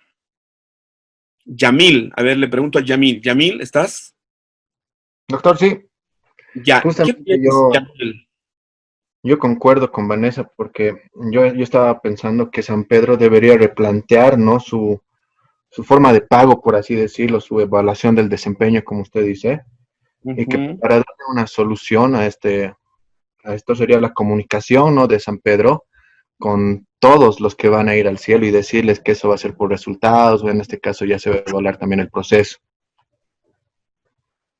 Yamil, a ver, le pregunto a Yamil. Yamil, ¿estás? Doctor, sí. Ya. Justamente ¿Qué piensas, Yamil? yo concuerdo con Vanessa porque yo estaba pensando que San Pedro debería replantear, ¿no? su forma de pago, por así decirlo, su evaluación del desempeño, como usted dice, y que para darle una solución a esto sería la comunicación, ¿no? De San Pedro con todos los que van a ir al cielo y decirles que eso va a ser por resultados, o en este caso ya se va a evaluar también el proceso.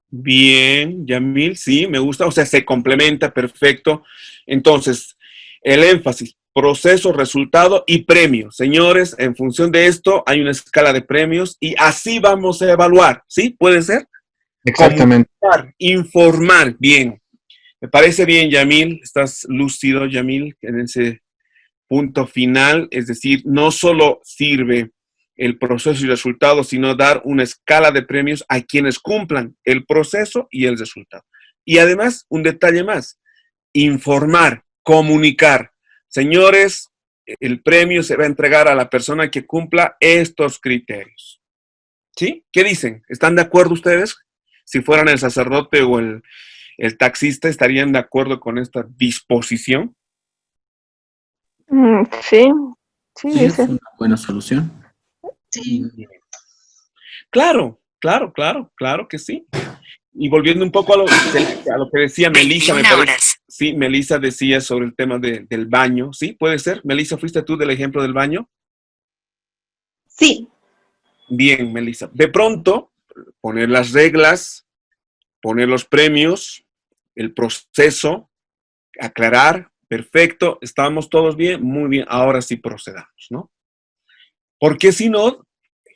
Bien, Yamil, sí, me gusta, o sea, se complementa, perfecto. Entonces, el énfasis, proceso, resultado y premio. Señores, en función de esto hay una escala de premios y así vamos a evaluar, ¿sí? ¿Puede ser? Exactamente. Informar, bien. Me parece bien, Yamil, estás lúcido, Yamil, en ese punto final, es decir, no solo sirve el proceso y resultado, sino dar una escala de premios a quienes cumplan el proceso y el resultado. Y además, un detalle más, informar, comunicar. Señores, el premio se va a entregar a la persona que cumpla estos criterios. ¿Sí? ¿Qué dicen? ¿Están de acuerdo ustedes? Si fueran el sacerdote o el taxista, ¿estarían de acuerdo con esta disposición? Sí, sí, Sí, es dice. una buena solución. Sí. Claro que sí. Y volviendo un poco a lo que decía Melissa, me parece. Sí, Melissa decía sobre el tema del baño. ¿Sí? ¿Puede ser? Melissa, ¿fuiste tú del ejemplo del baño? Sí. Bien, Melissa. De pronto, poner las reglas, poner los premios, el proceso, aclarar, perfecto, estamos todos bien, muy bien, ahora sí procedamos, ¿no? Porque si no,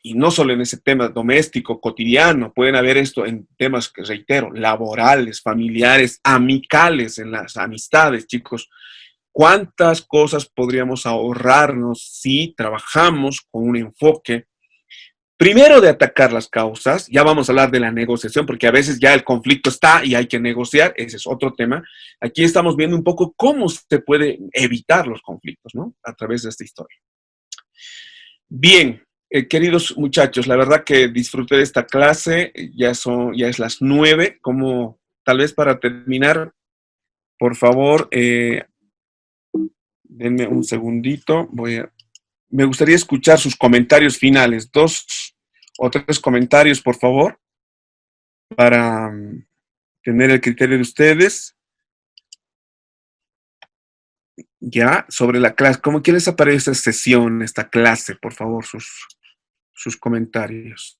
y no solo en ese tema doméstico, cotidiano, pueden haber esto en temas, que reitero, laborales, familiares, amicales, en las amistades, chicos. ¿Cuántas cosas podríamos ahorrarnos si trabajamos con un enfoque, primero, de atacar las causas? Ya vamos a hablar de la negociación, porque a veces ya el conflicto está y hay que negociar, ese es otro tema. Aquí estamos viendo un poco cómo se puede evitar los conflictos, ¿no? A través de esta historia. Bien, queridos muchachos, la verdad que disfruté de esta clase, ya es las 9, como tal vez para terminar, por favor, denme un segundito, me gustaría escuchar sus comentarios finales, 2 o 3 comentarios, por favor, para tener el criterio de ustedes. Ya, sobre la clase, ¿qué les aparece esta sesión, esta clase? Por favor, sus comentarios.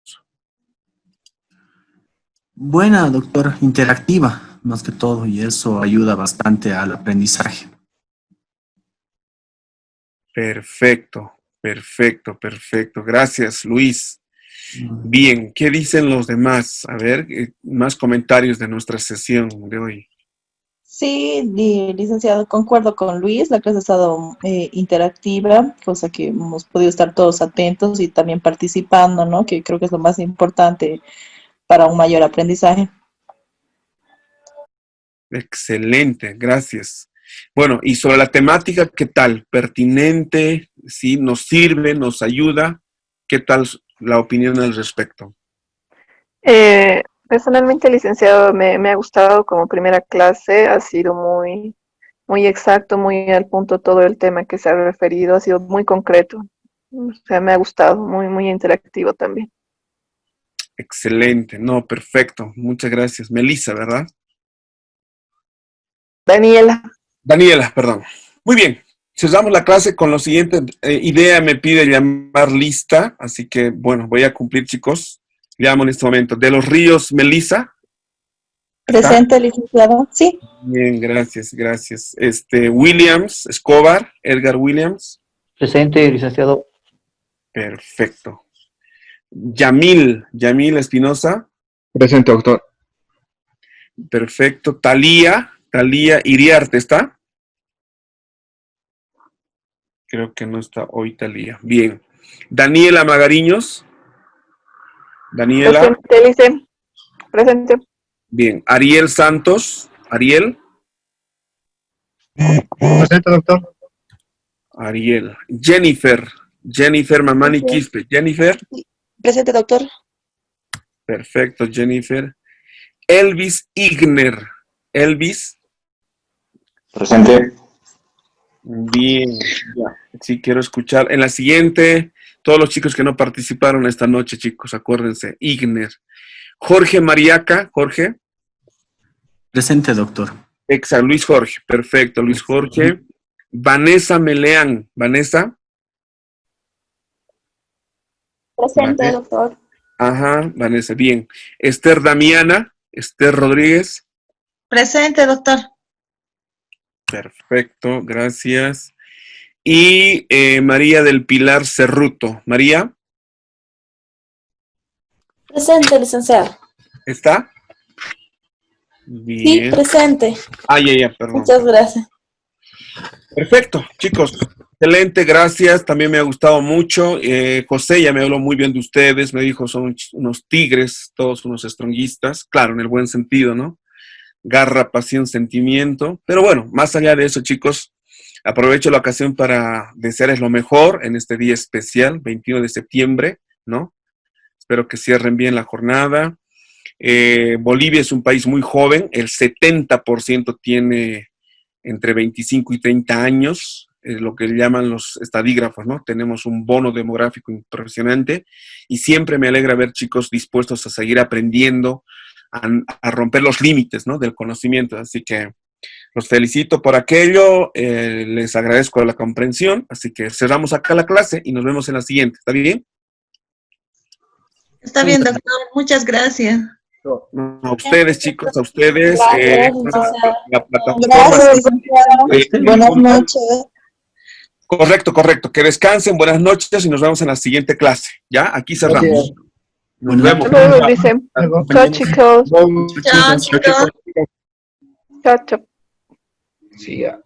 Buena, doctor, interactiva, más que todo, y eso ayuda bastante al aprendizaje. Perfecto. Gracias, Luis. Bien, ¿qué dicen los demás? A ver, más comentarios de nuestra sesión de hoy. Sí, licenciado, concuerdo con Luis, la clase ha estado interactiva, cosa que hemos podido estar todos atentos y también participando, ¿no? Que creo que es lo más importante para un mayor aprendizaje. Excelente, gracias. Bueno, y sobre la temática, ¿qué tal? ¿Pertinente? ¿Sí? ¿Nos sirve? ¿Nos ayuda? ¿Qué tal la opinión al respecto? Personalmente, licenciado, me ha gustado como primera clase, ha sido muy, muy exacto, muy al punto todo el tema que se ha referido, ha sido muy concreto. O sea, me ha gustado, muy, muy interactivo también. Excelente, no, perfecto. Muchas gracias. Melissa, ¿verdad? Daniela, perdón. Muy bien. Cerramos la clase con lo siguiente. Idea me pide llamar lista, así que, bueno, voy a cumplir, chicos. Llamo en este momento. De los Ríos, Melissa. Presente, licenciado. Sí. Bien, gracias, gracias. Williams, Escobar, Edgar Williams. Presente, licenciado. Perfecto. Yamil Espinosa. Presente, doctor. Perfecto. Talía Iriarte, ¿está? Creo que no está hoy Talía. Bien. Daniela Magariños. Daniela. Presente, Lice. Presente. Bien. Ariel Santos. Ariel. Presente, doctor. Ariel. Jennifer Mamani Quispe. Jennifer. Presente, doctor. Perfecto, Jennifer. Elvis Igner. Elvis. Presente. Bien, ya. Sí, quiero escuchar. En la siguiente, todos los chicos que no participaron esta noche, chicos, acuérdense. Igner. Jorge Mariaca. Jorge. Presente, doctor. Exacto, Luis Jorge. Perfecto, Luis Jorge. Vanessa Meleán. Vanessa. Presente, doctor. Ajá, Vanessa, bien. Esther Damiana. Esther Rodríguez. Presente, doctor. Perfecto, gracias. Y María del Pilar Cerruto. María. Presente, licenciado. ¿Está? Sí, Bien. presente. Ya, perdón. Muchas gracias. Perfecto, chicos. Excelente, gracias. También me ha gustado mucho. José ya me habló muy bien de ustedes. Me dijo, son unos tigres, todos unos stronguistas. Claro, en el buen sentido, ¿no? Garra, pasión, sentimiento. Pero bueno, más allá de eso, chicos, aprovecho la ocasión para desearles lo mejor en este día especial, 21 de septiembre, ¿no? Espero que cierren bien la jornada. Bolivia es un país muy joven, el 70% tiene entre 25 y 30 años, lo que llaman los estadígrafos, ¿no? Tenemos un bono demográfico impresionante y siempre me alegra ver chicos dispuestos a seguir aprendiendo, a romper los límites, ¿no? Del conocimiento. Así que los felicito por aquello, les agradezco la comprensión, así que cerramos acá la clase y nos vemos en la siguiente. ¿Está bien? Está bien, doctor. Muchas gracias. No, a ustedes, chicos, a ustedes. Gracias, La plataforma. Gracias, licenciado. Buenas noches. Correcto. Que descansen, buenas noches y nos vemos en la siguiente clase. ¿Ya? Aquí cerramos. Nos vemos. Luego dice, chao, chicos. Chao, chicos. Chao, chao. Sí, ya.